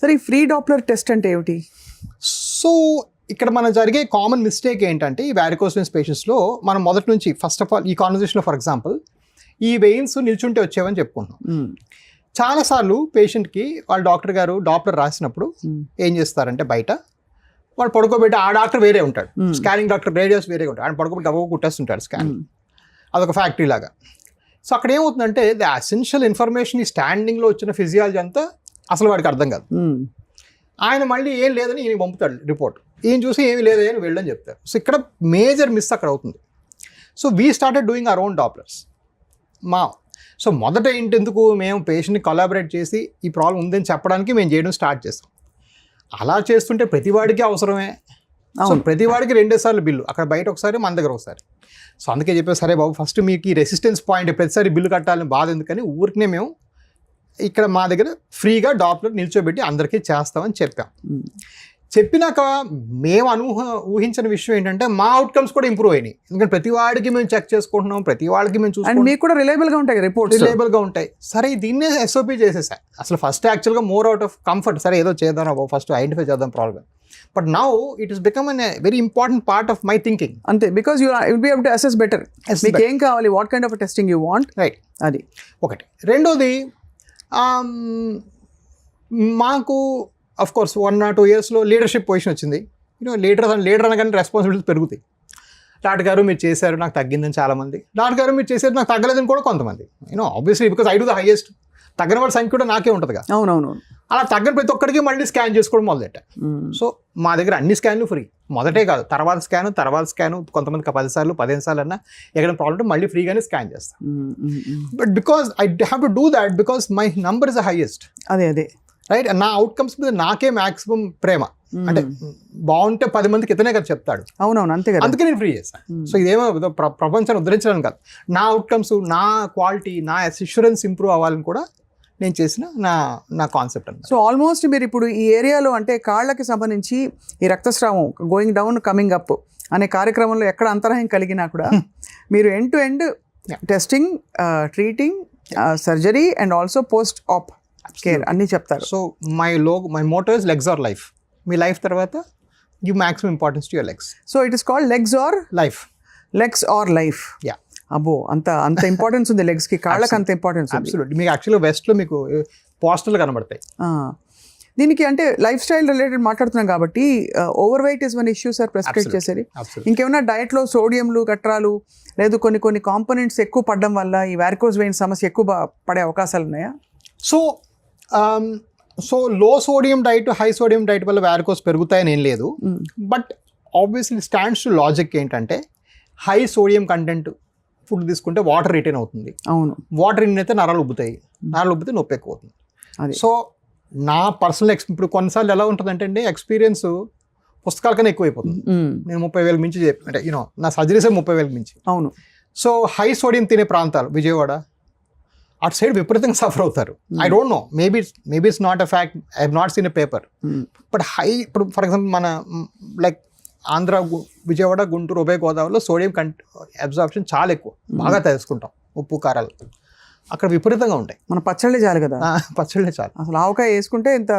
సరే, ఈ ఫ్రీ డాప్లర్ టెస్ట్ అంటే ఏమిటి? సో ఇక్కడ మన జరిగే కామన్ మిస్టేక్ ఏంటంటే ఈ వారికోస్ వెయిన్స్ పేషెంట్స్లో మనం మొదటి నుంచి ఫస్ట్ ఆఫ్ ఆల్ ఈ కాన్వర్జేషన్లో ఫర్ ఎగ్జాంపుల్ ఈ వెయిన్స్ నిల్చుంటే వచ్చేవని చెప్పుకుంటున్నాం. చాలాసార్లు పేషెంట్కి వాళ్ళ డాక్టర్ గారు డాప్లర్ రాసినప్పుడు ఏం చేస్తారంటే బయట వాళ్ళు పడుకోబెట్టి ఆ డాక్టర్ వేరే ఉంటాడు, స్కానింగ్ డాక్టర్ రేడియోస్ వేరే ఉంటాడు, ఆయన పడుకోబెట్టి గబగబా కుట్టేస్తుంటాడు స్కానింగ్. అదొక ఫ్యాక్టరీ లాగా. సో అక్కడ ఏమవుతుందంటే ద అసెన్షియల్ ఇన్ఫర్మేషన్ ఈ స్టాండింగ్లో వచ్చిన ఫిజియాలజీ అంతా అసలు వాడికి అర్థం కాదు. ఆయన మళ్ళీ ఏం లేదని ఈయన పంపుతాడు రిపోర్ట్, ఈయన చూసి ఏమీ లేదు అని వెళ్ళని చెప్తారు. సో ఇక్కడ మేజర్ మిస్ అక్కడ అవుతుంది. So we started doing our own Dopplers. So మొదట ఏంటెందుకు మేము పేషెంట్ని కొలాబరేట్ చేసి ఈ ప్రాబ్లం ఉందని చెప్పడానికి మేము చేయడం స్టార్ట్ చేస్తాం. అలా చేస్తుంటే ప్రతివాడికి అవసరమే. సో ప్రతి వాడికి 2 సార్లు బిల్లు, అక్కడ బయట ఒకసారి మన దగ్గర ఒకసారి. సో అందుకే చెప్పారు సరే బాబు ఫస్ట్ మీకు ఈ రెసిస్టెన్స్ పాయింట్ ప్రతిసారి బిల్లు కట్టాలని బాధ ఎందుకని ఊరికనే మేము ఇక్కడ మా దగ్గర ఫ్రీగా డాక్టర్ నిల్చోబెట్టి అందరికీ చేస్తామని చెప్పాం. చెప్పినాక మేము ఊహించిన విషయం ఏంటంటే మా అవుట్కమ్స్ కూడా ఇంప్రూవ్ అయినాయి. ఎందుకంటే ప్రతి వాడికి మేము చెక్ చేసుకుంటున్నాం, ప్రతి వాడికి మేము చూసుకుంటాం, మీకు కూడా రిలయబుల్గా ఉంటాయి రిపోర్ట్స్, రిలయబుల్గా ఉంటాయి. సరే దీన్నే ఎస్ఓపి చేసేసా. అసలు ఫస్ట్ యాక్చువల్గా మోర్ అవుట్ ఆఫ్ కంఫర్ట్, సరే ఏదో చేద్దాం ఫస్ట్ ఐడెంటిఫై చేద్దాం problem. But now it is become an very important part of my thinking. అంతే, because you will be able to assess better మీకు ఏం కావాలి, what kind of testing you want. Right, అది ఒకటి. రెండోది మాకు అఫ్ కోర్స్ 1 or 2 yearsలో leadership position వచ్చింది. లీడర్ అనగానే రెస్పాన్సిబిలిటీస్ పెరుగుతాయి. డాక్టర్ గారు మీరు చేశారు నాకు తగ్గిందని చాలామంది, డాక్టర్ గారు మీరు చేశారు నాకు తగ్గలేదని కూడా కొంతమంది. Obviously because I do the highest, తగ్గిన వాళ్ళ సంఖ్య కూడా నాకే ఉంటుందిగా. అవునవును. అలా తగ్గని ప్రతి ఒక్కడికి మళ్ళీ స్కాన్ చేసుకోవడం మొదలెట్టా. సో మా దగ్గర అన్ని స్కాన్లు ఫ్రీ, మొదటే కాదు తర్వాత స్కాను కొంతమంది 10 సార్లు 15 సార్లు అన్నా ఎక్కడ ప్రాబ్లం మళ్ళీ ఫ్రీగానే స్కాన్ చేస్తాను. But because I have to do that because my number is the highest. అదే రైట్, నా అవుట్కమ్స్ మీద నాకే మ్యాక్సిమం ప్రేమ. అంటే బాగుంటే 10 మందికి ఇతనే కదా చెప్తాడు. అవునవును, అంతే కదా, అందుకే నేను ఫ్రీ చేస్తాను. సో ఇదేమో ప్రపంచాన్ని ఉద్ధరించడానికి కాదు, నా అవుట్కమ్స్, నా క్వాలిటీ, నా అష్యూరెన్స్ ఇంప్రూవ్ అవ్వాలని కూడా నేను చేసిన నా కాన్సెప్ట్ అన్నమాట. సో ఆల్మోస్ట్ మీరు ఇప్పుడు ఈ ఏరియాలో అంటే కాళ్ళకి సంబంధించి ఈ రక్తస్రావం గోయింగ్ డౌన్ కమింగ్ అప్ అనే కార్యక్రమంలో ఎక్కడ అంతరాయం కలిగినా కూడా మీరు end to end testing, treating, surgery and also post op care అన్నీ చెప్తారు. So my motto is legs are life. మీ లైఫ్ తర్వాత give maximum importance to your legs. So it is called legs are life. Yeah, అబ్బో, అంత importance ఉంది legs కి, కాళ్ళకి అంత ఇంపార్టెన్స్ ఉంది. అబ్సల్యూట్లీ. మీకు యాక్చువల్గా వెస్ట్లో మీకు పోస్టర్లు కనబడతాయి. దీనికి అంటే లైఫ్ స్టైల్ రిలేటెడ్ మాట్లాడుతున్నాం కాబట్టి overweight is one issue sir prescribe చేసేది. ఇంకేమైనా డయట్లో సోడియంలు గట్రాలు లేదు కొన్ని కాంపోనెంట్స్ ఎక్కువ పడడం వల్ల ఈ వారికోజ్ వెయిన్ సమస్య ఎక్కువ పడే అవకాశాలు ఉన్నాయా? సో లో sodium diet, high sodium diet వల్ల వారికోస్ పెరుగుతాయని ఏం లేదు. But obviously stands to logic ఏంటంటే హై సోడియం కంటెంట్ ఫుడ్ తీసుకుంటే వాటర్ రిటైన్ అవుతుంది. అవును, వాటర్ రిటైన్ అయితే నరాలు ఉబ్బుతాయి, నరాలు ఉబ్బితే నొప్పి ఎక్కువ అవుతుంది. సో నా పర్సనల్ ఇప్పుడు కొన్నిసార్లు ఎలా ఉంటుందంటే అండి ఎక్స్పీరియన్స్ పుస్తకాల కన్నా ఎక్కువ అయిపోతుంది. నేను 30,000 మించి అంటే నా సర్జరీస్ 30,000 మించి. అవును. సో హై సోడియం తినే ప్రాంతాలు విజయవాడ అటు సైడ్ విపరీతంగా సఫర్ అవుతారు. I don't know, maybe it's not a fact, I have not seen a paper. But ఇప్పుడు ఫర్ ఎగ్జాంపుల్ మన లైక్ ఆంధ్ర, విజయవాడ, గుంటూరు, ఉభయ గోదావరిలో సోడియం అబ్జార్ప్షన్ చాలా ఎక్కువ, బాగా తెలుసుకుంటాం ఉప్పు కారాలు అక్కడ విపరీతంగా ఉంటాయి. మన పచ్చళ్ళే చాలు కదా, పచ్చళ్ళే చాలు. అసలు ఆవకాయ వేసుకుంటే ఇంత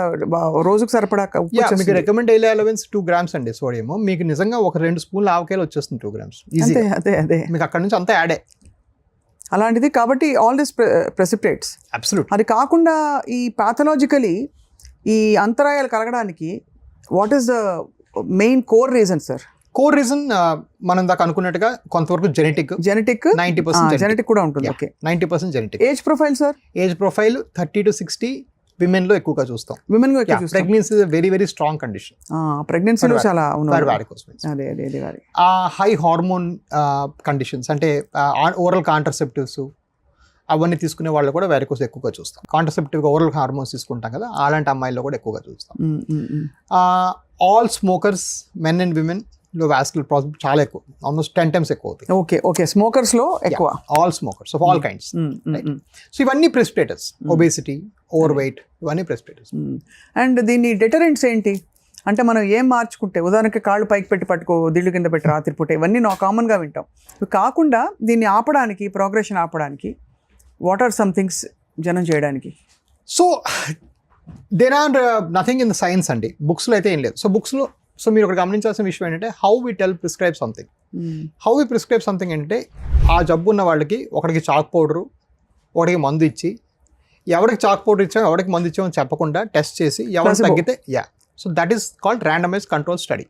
రోజుకు సరిపడా. మీకు రికమెండ్ డైలీ అలవెన్స్ 2 grams అండి సోడియం. మీకు నిజంగా ఒక 2 స్పూన్లు ఆవకాయలు వచ్చేస్తుంది 2 grams ఈజీ. అదే మీకు అక్కడ నుంచి అంతా యాడే అలాంటిది. కాబట్టి ఆల్ దిస్ ప్రెసిపిటేట్స్. అబ్సల్యూట్. అది కాకుండా ఈ పాథలాజికలీ ఈ అంతరాయాలు కలగడానికి what is the main core reason sir? Core reason మనం దాకా అనుకున్నట్టుగా కొంతవరకు జెనెటిక్ 90% జెనెటిక్ కూడా ఉంటుంది. Okay, 90% genetic. Age profile sir? Age profile 30 to 60 women లో ఎక్కువగా చూస్తాం. Women pregnancy very very strong condition. ప్రెగ్నెన్సీలో చాలా హై హార్మోన్ కండిషన్స్ అంటే ఓరల్ కాంట్రసెప్టివ్స్ అవన్నీ తీసుకునే వాళ్ళు కూడా వారికోస్ ఎక్కువగా చూస్తాం. కాంట్రసెప్టివ్గా ఓరల్ హార్మోన్స్ తీసుకుంటాం కదా, అలాంటి అమ్మాయిల్లో కూడా ఎక్కువగా చూస్తాం. All smokers, men and women లో వాస్కులర్ ప్రాబ్లమ్ చాలా ఎక్కువ, ఆల్మోస్ట్ 10 times ఎక్కువ అవుతాయి. ఓకే, స్మోకర్స్ లో ఎక్కువ. All smokers of all kinds. So ఇవన్నీ ప్రెసిపిటేటర్స్, ఒబేసిటీ, ఓవర్ వెయిట్, ఇవన్నీ ప్రెసిపిటేటర్స్. అండ్ దీని డెటరెంట్స్ ఏంటి అంటే మనం ఏం మార్చుకుంటే, ఉదాహరణకి కాళ్ళు పైకి పెట్టి పట్టుకో, దిళ్ళు కింద పెట్టి రాత్రిపూట, ఇవన్నీ నా కామన్గా వింటాం. ఇవి కాకుండా దీన్ని ఆపడానికి, ప్రోగ్రెషన్ ఆపడానికి వాట్ ఆర్ సమ్ థింగ్స్ జనం చేయడానికి? So there are nothing in the science అండి, బుక్స్లో అయితే ఏం లేదు. సో బుక్స్లో మీరు ఒకటి గమనించాల్సిన విషయం ఏంటంటే how we prescribe something. How we prescribe something అంటే ఆ జబ్బు ఉన్న వాళ్ళకి ఒకటికి చాక్ పౌడరు, ఒకటికి మందు ఇచ్చి, ఎవరికి చాక్ పౌడర్ ఇచ్చామో ఎవరికి మందు ఇచ్చామో చెప్పకుండా టెస్ట్ చేసి ఎవరికి తగ్గితే so that is called randomise control study.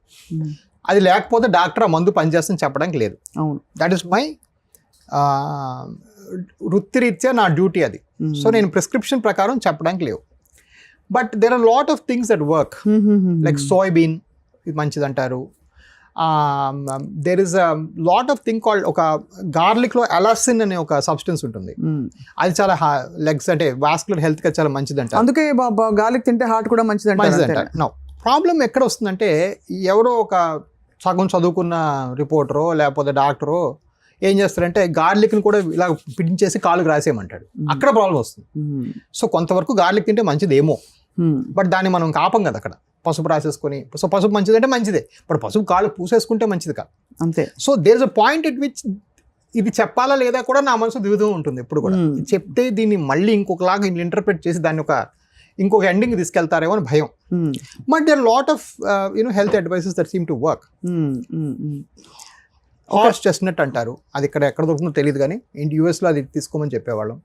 అది లేకపోతే డాక్టర్ ఆ మందు పనిచేస్తుందని చెప్పడానికి లేదు. అవును, దట్ ఈస్ మై వృత్తిరీత్యా నా డ్యూటీ అది. సో నేను ప్రిస్క్రిప్షన్ ప్రకారం చెప్పడానికి లేవు. But there are lot of things that work, like soybean ఇది మంచిది అంటారు. There is a lot of thing called, ఒక గార్లిక్లో అలాసిన్ అనే ఒక సబ్స్టెన్స్ ఉంటుంది, అది చాలా లెగ్స్ అంటే వాస్కులర్ హెల్త్గా చాలా మంచిది అంటారు. అందుకే గార్లిక్ తింటే హార్ట్ కూడా మంచిది అంటారు. నో ప్రాబ్లం ఎక్కడ వస్తుందంటే ఎవరో ఒక సగం చదువుకున్న రిపోర్టరో లేకపోతే డాక్టరో ఏం చేస్తారంటే గార్లిక్ని కూడా ఇలా పిడించేసి కాలుకి రాసేయమంటాడు. అక్కడ ప్రాబ్లం వస్తుంది. సో కొంతవరకు గార్లిక్ తింటే మంచిదేమో, బట్ దాన్ని మనం కాపం కదా అక్కడ. పసుపు రాసేసుకొని, సో పసుపు మంచిది అంటే మంచిదే, బట్ పసుపు కాళ్ళు పూసేసుకుంటే మంచిది కాదు అంతే. So there is a point at which ఇది చెప్పాలా లేదా కూడా నా మనసు దిగుతూ ఉంటుంది ఎప్పుడు కూడా. చెప్తే దీన్ని మళ్ళీ ఇంకొకలాగా ఇంటర్ప్రిట్ చేసి దాన్ని ఇంకొక ఎండింగ్ తీసుకెళ్తారేమో అని భయం. But there lot of health advices that seem to work. Horse chestnut అంటారు, అది ఎక్కడ దొరుకుతుందో తెలియదు కానీ యూఎస్లో అది తీసుకోమని చెప్పేవాళ్ళం.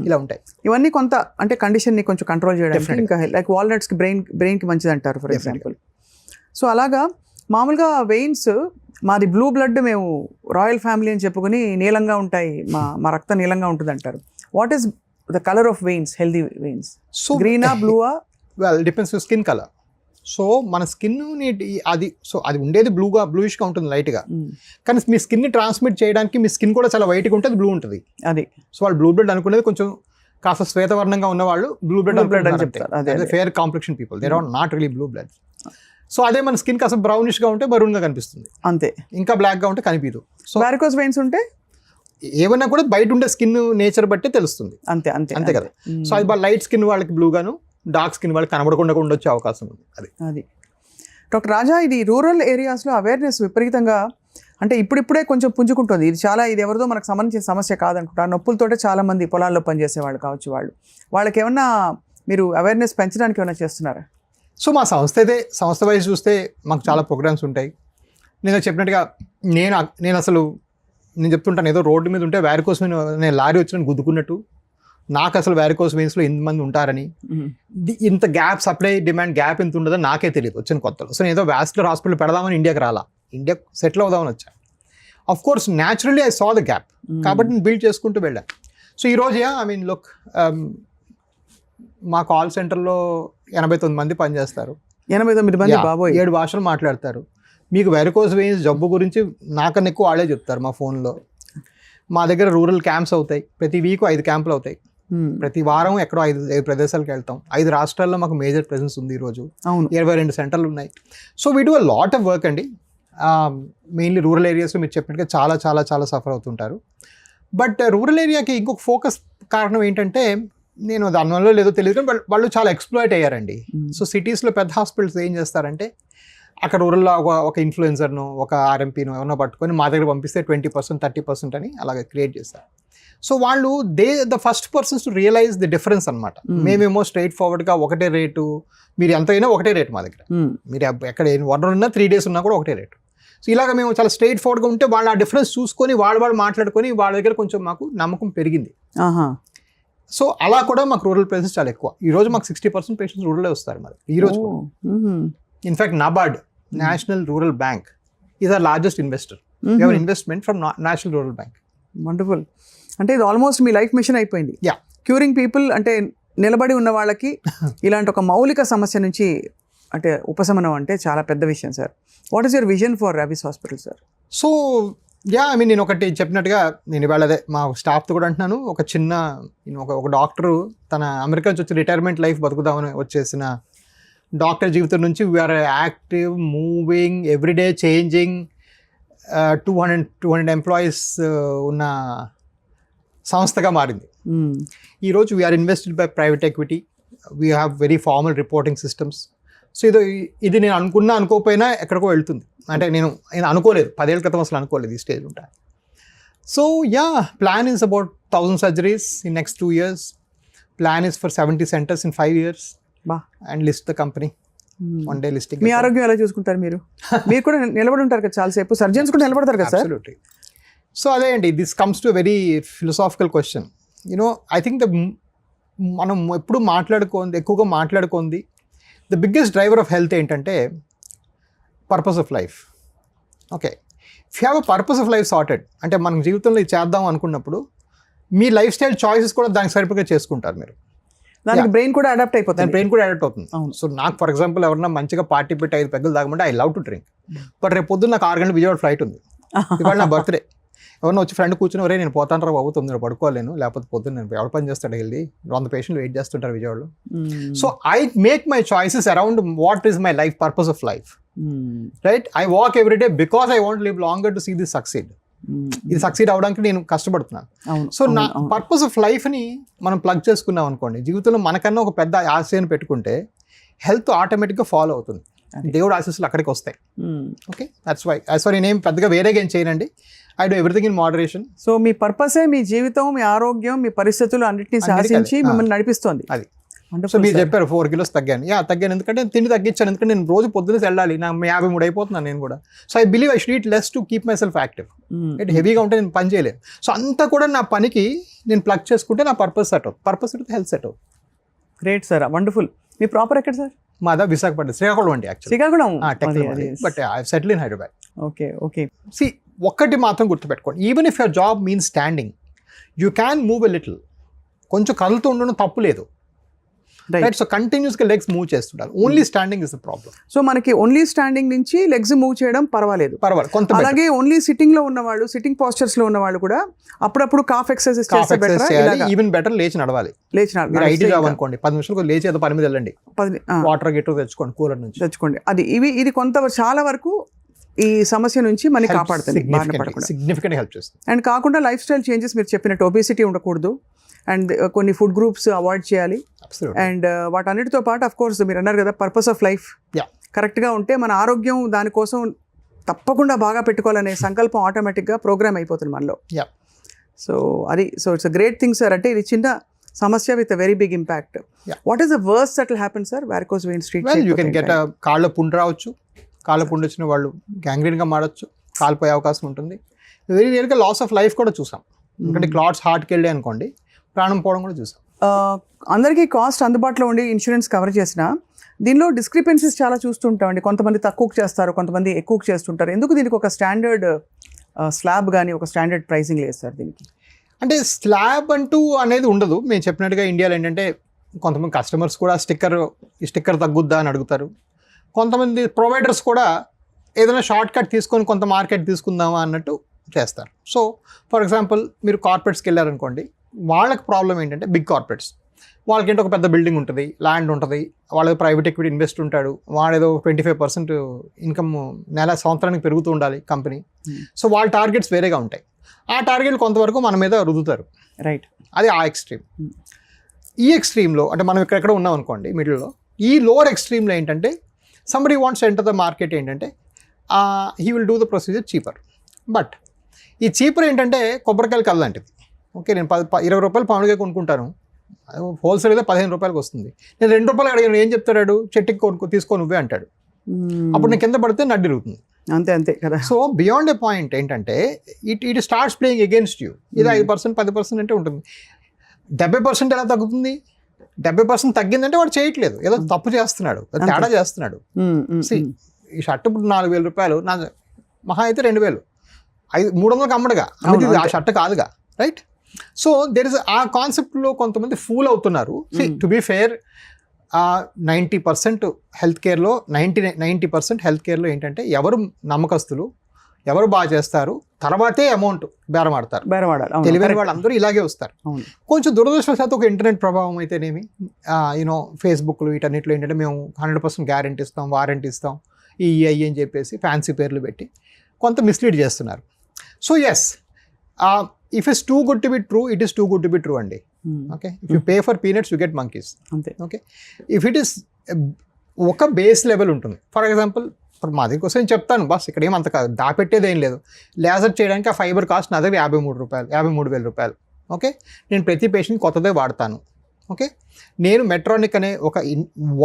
ఇలా ఉంటాయి ఇవన్నీ. కొంత అంటే కండిషన్ని కొంచెం కంట్రోల్ చేయడానికి ఇంకా లైక్ వాల్నట్స్కి బ్రెయిన్కి మంచిది అంటారు ఫర్ ఎగ్జాంపుల్. సో అలాగా మామూలుగా వెయిన్స్, మాది బ్లూ బ్లడ్, మేము రాయల్ ఫ్యామిలీ అని చెప్పుకుని నీలంగా ఉంటాయి, మా రక్తం నీలంగా ఉంటుంది అంటారు. What is the colour of veins, healthy veins? So గ్రీనా, బ్లూవా? Well depends skin colour. So మన స్కిన్ అది ఉండేది బ్లూయిష్గా ఉంటుంది లైట్గా, కానీ మీ స్కిన్ని ట్రాన్స్మిట్ చేయడానికి మీ స్కిన్ కూడా చాలా వైట్గా ఉంటుంది, బ్లూ ఉంటుంది అది. సో వాళ్ళు బ్లూ బ్లడ్ అనుకునేది కొంచెం కాస్త శ్వేతవర్ణంగా ఉన్న వాళ్ళు బ్లూ బ్లడ్ అని చెప్తారు. Fair complexion people, they are not really blue blood. So అదే మన స్కిన్ కాస్త బ్రౌనిష్గా ఉంటే బరూన్గా కనిపిస్తుంది అంతే, ఇంకా బ్లాక్గా ఉంటే కనిపించదు. సో వారికోస్ వెయిన్స్ ఉంటే ఏమన్నా కూడా బయట ఉండే స్కిన్ నేచర్ బట్టి తెలుస్తుంది అంతే అంతే అంతే కదా. సో అది లైట్ స్కిన్ వాళ్ళకి బ్లూగాను, డార్క్ స్కిన్ వాళ్ళకి కనబడకుండా ఉండొచ్చే అవకాశం ఉంది. అది డాక్టర్ రాజా, ఇది రూరల్ ఏరియాస్లో అవేర్నెస్ విపరీతంగా, అంటే ఇప్పుడిప్పుడే కొంచెం పుంజుకుంటుంది. ఇది ఎవరిదో మనకు సంబంధించిన సమస్య కాదనుకుంటా. నొప్పులతోటే చాలా మంది పొలాల్లో పనిచేసే వాళ్ళు కావచ్చు, వాళ్ళకి ఏమన్నా మీరు అవేర్నెస్ పెంచడానికి ఏమైనా చేస్తున్నారా? సో మా సంస్థ వైజ్ చూస్తే మాకు చాలా ప్రోగ్రామ్స్ ఉంటాయి. నేను చెప్పినట్టుగా నేను చెప్తుంటాను, ఏదో రోడ్డు మీద ఉంటే వ్యారికోస్ వెయిన్, నేను లారీ వచ్చిన గుద్దుకున్నట్టు నాకు అసలు వ్యారికోస్ వెయిన్స్లో ఎంతమంది ఉంటారని, ఇంత గ్యాప్, సప్లై డిమాండ్ గ్యాప్ ఎంత ఉండదో నాకే తెలియదు వచ్చిన కొత్తలో. సో నేను ఏదో వాస్కులర్ హాస్పిటల్ పెడదామని ఇండియాకి రాలా, ఇండియా సెటిల్ అవుదామని వచ్చా. Of course naturally I saw the gap, కాబట్టి నేను బిల్డ్ చేసుకుంటూ వెళ్ళాను. సో ఈరోజు లుక్, మా కాల్ సెంటర్లో 89 మంది పనిచేస్తారు. 89 మంది, 7 భాషలు మాట్లాడతారు. మీకు వెరికోస్ వెయిన్స్ జబ్బు గురించి నాకన్నా ఎక్కువ వాళ్ళే చెప్తారు మా ఫోన్లో. మా దగ్గర రూరల్ క్యాంప్స్ అవుతాయి, ప్రతి వీక్ 5 క్యాంపులు అవుతాయి. ప్రతి వారం ఎక్కడో 5 ప్రదేశాలకు వెళ్తాం. 5 రాష్ట్రాల్లో మాకు మేజర్ ప్రెసెన్స్ ఉంది ఈరోజు. 22 సెంటర్లు ఉన్నాయి. So we do a lot of work అండి. మెయిన్లీ రూరల్ ఏరియాస్లో మీరు చెప్పినట్టుగా చాలా చాలా చాలా సఫర్ అవుతుంటారు. బట్ రూరల్ ఏరియాకి ఇంకొక ఫోకస్ కారణం ఏంటంటే, నేను దానివల్ల లేదో తెలియదు కానీ వాళ్ళు చాలా ఎక్స్ప్లాయిట్ అయ్యారండి. సో సిటీస్లో పెద్ద హాస్పిటల్స్ ఏం చేస్తారంటే, అక్కడ రూరల్లో ఒక ఇన్ఫ్లుయెన్సర్ను, ఒక ఆర్ఎంపీను ఏమన్నా పట్టుకొని మా దగ్గర పంపిస్తే 20%, 30% అని అలాగే క్రియేట్ చేస్తారు. సో వాళ్ళు the first persons to realise the difference అనమాట. మేమేమో స్ట్రైట్ ఫార్వర్డ్గా ఒకటే రేటు, మీరు ఎంత అయినా ఒకటే రేటు మా దగ్గర. మీరు ఎక్కడ 1 ఉన్నా 3 days ఉన్నా కూడా ఒకటే రేటు. సో ఇలాగ మేము చాలా స్ట్రైట్ ఫార్వర్డ్గా ఉంటే వాళ్ళు ఆ డిఫరెన్స్ చూసుకొని వాళ్ళు మాట్లాడుకొని వాళ్ళ దగ్గర కొంచెం మాకు నమ్మకం పెరిగింది. సో అలా కూడా మాకు రూరల్ ప్లేసెస్ చాలా ఎక్కువ. ఈరోజు మాకు 60% పేషెంట్స్ రూరలే వస్తారు మరి ఈరోజు. In fact NABARD, National Rural Bank, is our largest investor. You have investment from National Rural Bank. Wonderful. అంటే ఇది ఆల్మోస్ట్ మీ లైఫ్ మిషన్ అయిపోయింది. క్యూరింగ్ పీపుల్, అంటే నిలబడి ఉన్న వాళ్ళకి ఇలాంటి ఒక మౌలిక సమస్య నుంచి అంటే ఉపశమనం అంటే చాలా పెద్ద విషయం sir. What is your vision for rabies hospital sir? So నేను ఒకటి చెప్పినట్టుగా, నేను ఇవాళ అదే మా స్టాఫ్తో కూడా అంటున్నాను, ఒక డాక్టరు తన అమెరికా నుంచి వచ్చి రిటైర్మెంట్ లైఫ్ బతుకుదామని వచ్చేసిన డాక్టర్ జీవితం నుంచి we're active, moving, everyday changing, 200 employees ఉన్న సంస్థగా మారింది. ఈరోజు we're invested by private equity, we have very formal reporting systems. So ఇది నేను అనుకోకపోయినా ఎక్కడికో వెళ్తుంది. అంటే నేను అనుకోలేదు, 10 ఏళ్ళ క్రితం అసలు అనుకోలేదు ఈ స్టేజ్ ఉంటాయి. So plan is about 1000 surgeries in next 2 years. Plan is for 70 centers in 5 years. And list the company. One day listing. మీ ఆరోగ్యం ఎలా చూసుకుంటారు మీరు? మీరు కూడా నిలబడి ఉంటారు కదా చాలాసేపు, సర్జన్స్ కూడా నిలబడతారు కదా సార్? Absolutely. సో అదే అండి, this comes to very philosophical question. I think మనం ఎప్పుడు ఎక్కువగా మాట్లాడుకుంది the biggest driver of health ఏంటంటే purpose of life. Okay, if you have a purpose of life sorted, అంటే మనం జీవితంలో ఇది చేద్దాం అనుకున్నప్పుడు మీ లైఫ్ స్టైల్ చాయిసెస్ కూడా దానికి సరిపగా చేసుకుంటారు మీరు. దానికి బ్రెయిన్ కూడా అడాప్ట్ అవుతుంది. సో నాకు ఫర్ ఎగ్జాంపుల్ ఎవరన్నా మంచిగా పార్టీ పెట్టి 5 పెగ్గులు తాగమంటే I love to drink. But రేపు పొద్దున్న నాకు 6 గంటల విజయవాడ ఫ్లైట్ ఉంది, ఇవాళ నా బర్త్డే. ఎవరన్నా వచ్చి ఫ్రెండ్ కూర్చుని, ఒరే నేను పోతాను రా బాబు, 9 పడుకోలేను, లేకపోతే పొద్దున్న నేను ఎవరు పని చేస్తాడు వెళ్ళి 100 పేషెంట్లు వెయిట్ చేస్తుంటారు విజయవాడలో. So I make my choices around what is my life, purpose of life. Right. I walk every day because I want live longer to see this succeed. ఇది సక్సీడ్ అవడానికి నేను కష్టపడుతున్నాను. సో నా పర్పస్ ఆఫ్ లైఫ్ని మనం plug చేసుకున్నాం అనుకోండి, జీవితంలో మనకన్నా ఒక పెద్ద ఆశయాన్ని పెట్టుకుంటే హెల్త్ ఆటోమేటిక్గా ఫాలో అవుతుంది. దేవుడు ఆశీస్సులు అక్కడికి వస్తాయి. ఓకే, దట్స్ వై నేనేం పెద్దగా వేరేగా ఏం చేయనండి. I do everything in moderation. So మీ పర్పసే మీ జీవితం, మీ ఆరోగ్యం, మీ పరిస్థితులు అన్నింటినీ శాసించి మిమ్మల్ని నడిపిస్తుంది. అది సో మీరు చెప్పారు 4 kilos తగ్గాను. తగ్గాను ఎందుకంటే తిండి తగ్గించాను, ఎందుకంటే నేను రోజు పొద్దున్న వెళ్ళాలి. నా 53 అయిపోతున్నాను నేను కూడా. So I believe I should eat less to keep my self active. హెవీగా ఉంటే నేను పని చేయలేను. సో అంతా కూడా నా పనికి నేను ప్లగ్ చేసుకుంటే నా పర్పస్ సెట్ అవుతుంది. పర్పస్ హెల్త్ సెట్ అవుతుంది. Great sir, wonderful. మీ ప్రాపర్ ఎక్కడ సార్? మాదా విశాఖపట్నం, శ్రీకాకుళం అండి. Srikakulam, but I settle in Hyderabad. Okay okay. See ఒక్కటి మాత్రం గుర్తుపెట్టుకోండి, even if your job means standing, you can move a little. కొంచెం కదులుతూ ఉండడం తప్పు లేదు. రైట్. సో కంటిన్యూస్గా లెగ్స్ మూవ్ చేస్తుంటారు. Only standing is the problem. So మనకి ఓన్లీ స్టాండింగ్ నుంచి లెగ్స్ మూవ్ చేయడం పర్వాలేదు. కొంత. అలాగే ఓన్లీ సిట్టింగ్ లో ఉన్నవాళ్ళు, సిట్టింగ్ పోస్చర్స్ లో ఉన్నవాళ్ళు కూడా అప్పుడప్పుడు కాఫ్ ఎక్సర్సైజ్ చేస్తే బెటర్. ఈవెన్ బెటర్ లేచి నడవాలి. మీరు ఐటీ జాబ్ అనుకోండి, 10 నిమిషాలు లేచి ఏదో పని మీద వెళ్ళండి, వాటర్ గిటర్ తెచ్చుకోండి, కూలర్ నుంచి తెచ్చుకోండి. ఇది కొంత చాలా వరకు ఈ సమస్య నుంచి మనకి కాపాడుతుంది, సిగ్నిఫికెంట్ హెల్ప్ చేస్తుంది. అండ్ కాకుండా లైఫ్ స్టైల్ చేంజెస్, మీరు చెప్పినట్టు ఒబేసిటీ ఉండకూడదు, అండ్ కొన్ని ఫుడ్ గ్రూప్స్ అవాయిడ్ చేయాలి. అండ్ వాటన్నిటితో పాటు అఫ్ కోర్స్ మీరు అన్నారు కదా, పర్పస్ ఆఫ్ లైఫ్ కరెక్ట్గా ఉంటే మన ఆరోగ్యం దానికోసం తప్పకుండా బాగా పెట్టుకోవాలనే సంకల్పం ఆటోమేటిక్గా ప్రోగ్రామ్ అయిపోతుంది మనలో. So it's a great thing sir. అంటే ఇది చిన్న సమస్య with a very big impact. What is the worst that will happen sir? Varicose vein street. You can get కాళ్ళ పుండు రావచ్చు. కాళ్ళ పుండు వచ్చిన వాళ్ళు గ్యాంగ్రీన్గా మారచ్చు, కాలిపోయే అవకాశం ఉంటుంది. వెరీ రియల్గా లాస్ ఆఫ్ లైఫ్ కూడా చూసాం. ఎందుకంటే క్లాట్స్ హార్ట్కి వెళ్ళి అనుకోండి, ప్రాణం పోవడం కూడా చూసాం. అందరికీ కాస్ట్ అందుబాటులో ఉండి ఇన్సూరెన్స్ కవర్ చేసిన దీనిలో డిస్క్రిపెన్సీస్ చాలా చూస్తుంటామండి. కొంతమంది తక్కువకు చేస్తారు, కొంతమంది ఎక్కువకు చేస్తుంటారు. ఎందుకు దీనికి ఒక స్టాండర్డ్ స్లాబ్ కానీ ఒక స్టాండర్డ్ ప్రైసింగ్ లేదు సార్ దీనికి? అంటే స్లాబ్ అంటూ అనేది ఉండదు. మేము చెప్పినట్టుగా ఇండియాలో ఏంటంటే కొంతమంది కస్టమర్స్ కూడా స్టిక్కర్ తగ్గుద్దా అని అడుగుతారు. కొంతమంది ప్రొవైడర్స్ కూడా ఏదైనా షార్ట్ కట్ తీసుకొని కొంత మార్కెట్ తీసుకుందామా అన్నట్టు చేస్తారు. సో ఫర్ ఎగ్జాంపుల్ మీరు కార్పొరేట్స్కి వెళ్ళారనుకోండి, వాళ్ళకి ప్రాబ్లం ఏంటంటే బిగ్ కార్పొరేట్స్ వాళ్ళకేంటో ఒక పెద్ద బిల్డింగ్ ఉంటుంది, ల్యాండ్ ఉంటుంది, వాళ్ళకి ప్రైవేట్ ఎక్విటీ ఇన్వెస్ట్ ఉంటాడు, వాడేదో 25% ఇన్కమ్ సంవత్సరానికి పెరుగుతూ ఉండాలి కంపెనీ. సో వాళ్ళ టార్గెట్స్ వేరేగా ఉంటాయి. ఆ టార్గెట్లు కొంతవరకు మన మీద రుద్దుతారు. రైట్. అది ఆ ఎక్స్ట్రీమ్. ఈ ఎక్స్ట్రీమ్లో అంటే మనం ఇక్కడెక్కడ ఉన్నాం అనుకోండి మిడిల్లో, ఈ లోవర్ ఎక్స్ట్రీమ్లో ఏంటంటే somebody wants enter the market ఏంటంటే he will do the procedure cheaper. But ఈ చీపర్ ఏంటంటే కొబ్బరికాయలు కల్లాంటిది. ఓకే, నేను 20 రూపాయలు పౌండ్గా కొనుక్కుంటాను, హోల్సేల్ అయితే 15 రూపాయలకి వస్తుంది. నేను 2 రూపాయలు అడిగాను, ఏం చెప్తాడు, చెట్టుకి తీసుకో నువ్వే అంటాడు. అప్పుడు నేను కింద పడితే నడ్డిరుగుతుంది. అంతే కదా. సో బియాండ్ ఏ పాయింట్ ఏంటంటే it starts playing against you. ఇది 5% 10% అంటే ఉంటుంది. 70% ఎలా తగ్గుతుంది? 70% తగ్గిందంటే వాడు చేయట్లేదు, ఏదో తప్పు చేస్తున్నాడు, తేడా చేస్తున్నాడు. ఈ షర్ట్ ఇప్పుడు 4,000 రూపాయలు, నా మహా అయితే 2,000, 300కి అమ్మడుగా, ఆ షర్ట్ కాదుగా. రైట్. సో దెర్ ఇస్ ఆ కాన్సెప్ట్లో కొంతమంది ఫూల్ అవుతున్నారు. టు బీ ఫేర్, 90% హెల్త్ కేర్లో 90% హెల్త్ కేర్లో ఏంటంటే ఎవరు నమ్మకస్తులు, ఎవరు బాగా చేస్తారు, తర్వాతే అమౌంట్ బేరమాడతారు. తెలివైన వాళ్ళు అందరూ ఇలాగే వస్తారు. కొంచెం దురదృష్టవశాత్తు ఒక ఇంటర్నెట్ ప్రభావం అయితేనేమి, ఫేస్బుక్లు వీటన్నిటిలో ఏంటంటే మేము 100% గ్యారంటీ ఇస్తాం, వారంటీ ఇస్తాం, ఈ అని చెప్పేసి ఫ్యాన్సీ పేర్లు పెట్టి కొంత మిస్లీడ్ చేస్తున్నారు. So yes, if it's too good to be true, it is too good to be true అండి. Okay, if you pay for peanuts you get monkeys. అంతే. ఓకే, ఇఫ్ ఇట్ ఈస్ ఒక base level ఉంటుంది. For example ఇప్పుడు మా దగ్గర కోసం చెప్తాను boss, ఇక్కడ ఏమంత కాదు, దాపెట్టేది ఏం లేదు. లేజర్ చేయడానికి ఆ ఫైబర్ కాస్ట్ నా దగ్గర 53,000 రూపాయలు. ఓకే, నేను ప్రతి పేషెంట్ కొత్తదే వాడతాను. ఓకే, నేను మెట్రానిక్ అనే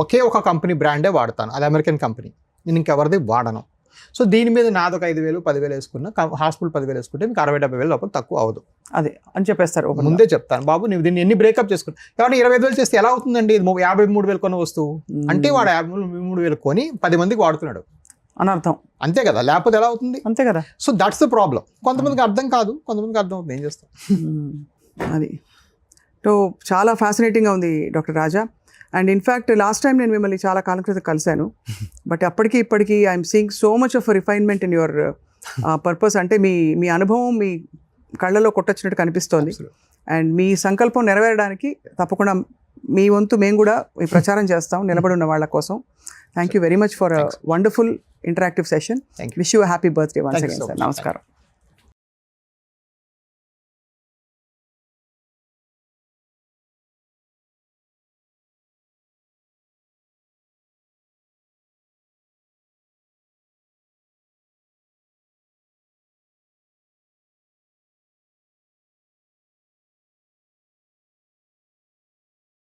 ఒకే ఒక కంపెనీ బ్రాండే వాడతాను, అది అమెరికన్ కంపెనీ, నేను ఇంకెవరిది వాడను. సో దీని మీద నాది ఒక 5,000 10,000 వేసుకున్నా, హాస్పిటల్ 10,000 వేసుకుంటే మీకు 60,000-70,000 లోపల తక్కువ అవ్వదు. అదే అని చెప్పేస్తారు. ముందే చెప్తాను, బాబు నువ్వు దీన్ని ఎన్ని బ్రేకప్ చేసుకుని కాబట్టి 25,000 చేస్తే ఎలా అవుతుందండి, 53,000 కొన్న వస్తువు అంటే వాడు 53,000 కొని 10 మందికి వాడుతున్నాడు అని అర్థం. అంతే కదా, లేకపోతే ఎలా అవుతుంది? అంతే కదా. So that's the problem. కొంతమందికి అర్థం కాదు, కొంతమందికి అర్థం అవుతుంది. ఏం చేస్తాం? అది సో చాలా ఫ్యాసినేటింగ్గా ఉంది doctor Raja. And in fact last time నేను మిమ్మల్ని చాలా కాలం క్రితం కలిశాను, బట్ అప్పటికి ఇప్పటికీ I'm seeing so much of refinement in your purpose. అంటే మీ అనుభవం మీ కళ్ళలో కొట్టొచ్చినట్టు కనిపిస్తోంది. అండ్ మీ సంకల్పం నెరవేరడానికి తప్పకుండా మీ వంతు మేము కూడా ఈ ప్రచారం చేస్తాం, నిలబడి ఉన్న వాళ్ళ కోసం. Thank you very much for wonderful interactive session. Thank you. Wish you happy birthday once Thank you again so sir. much. నమస్కారం.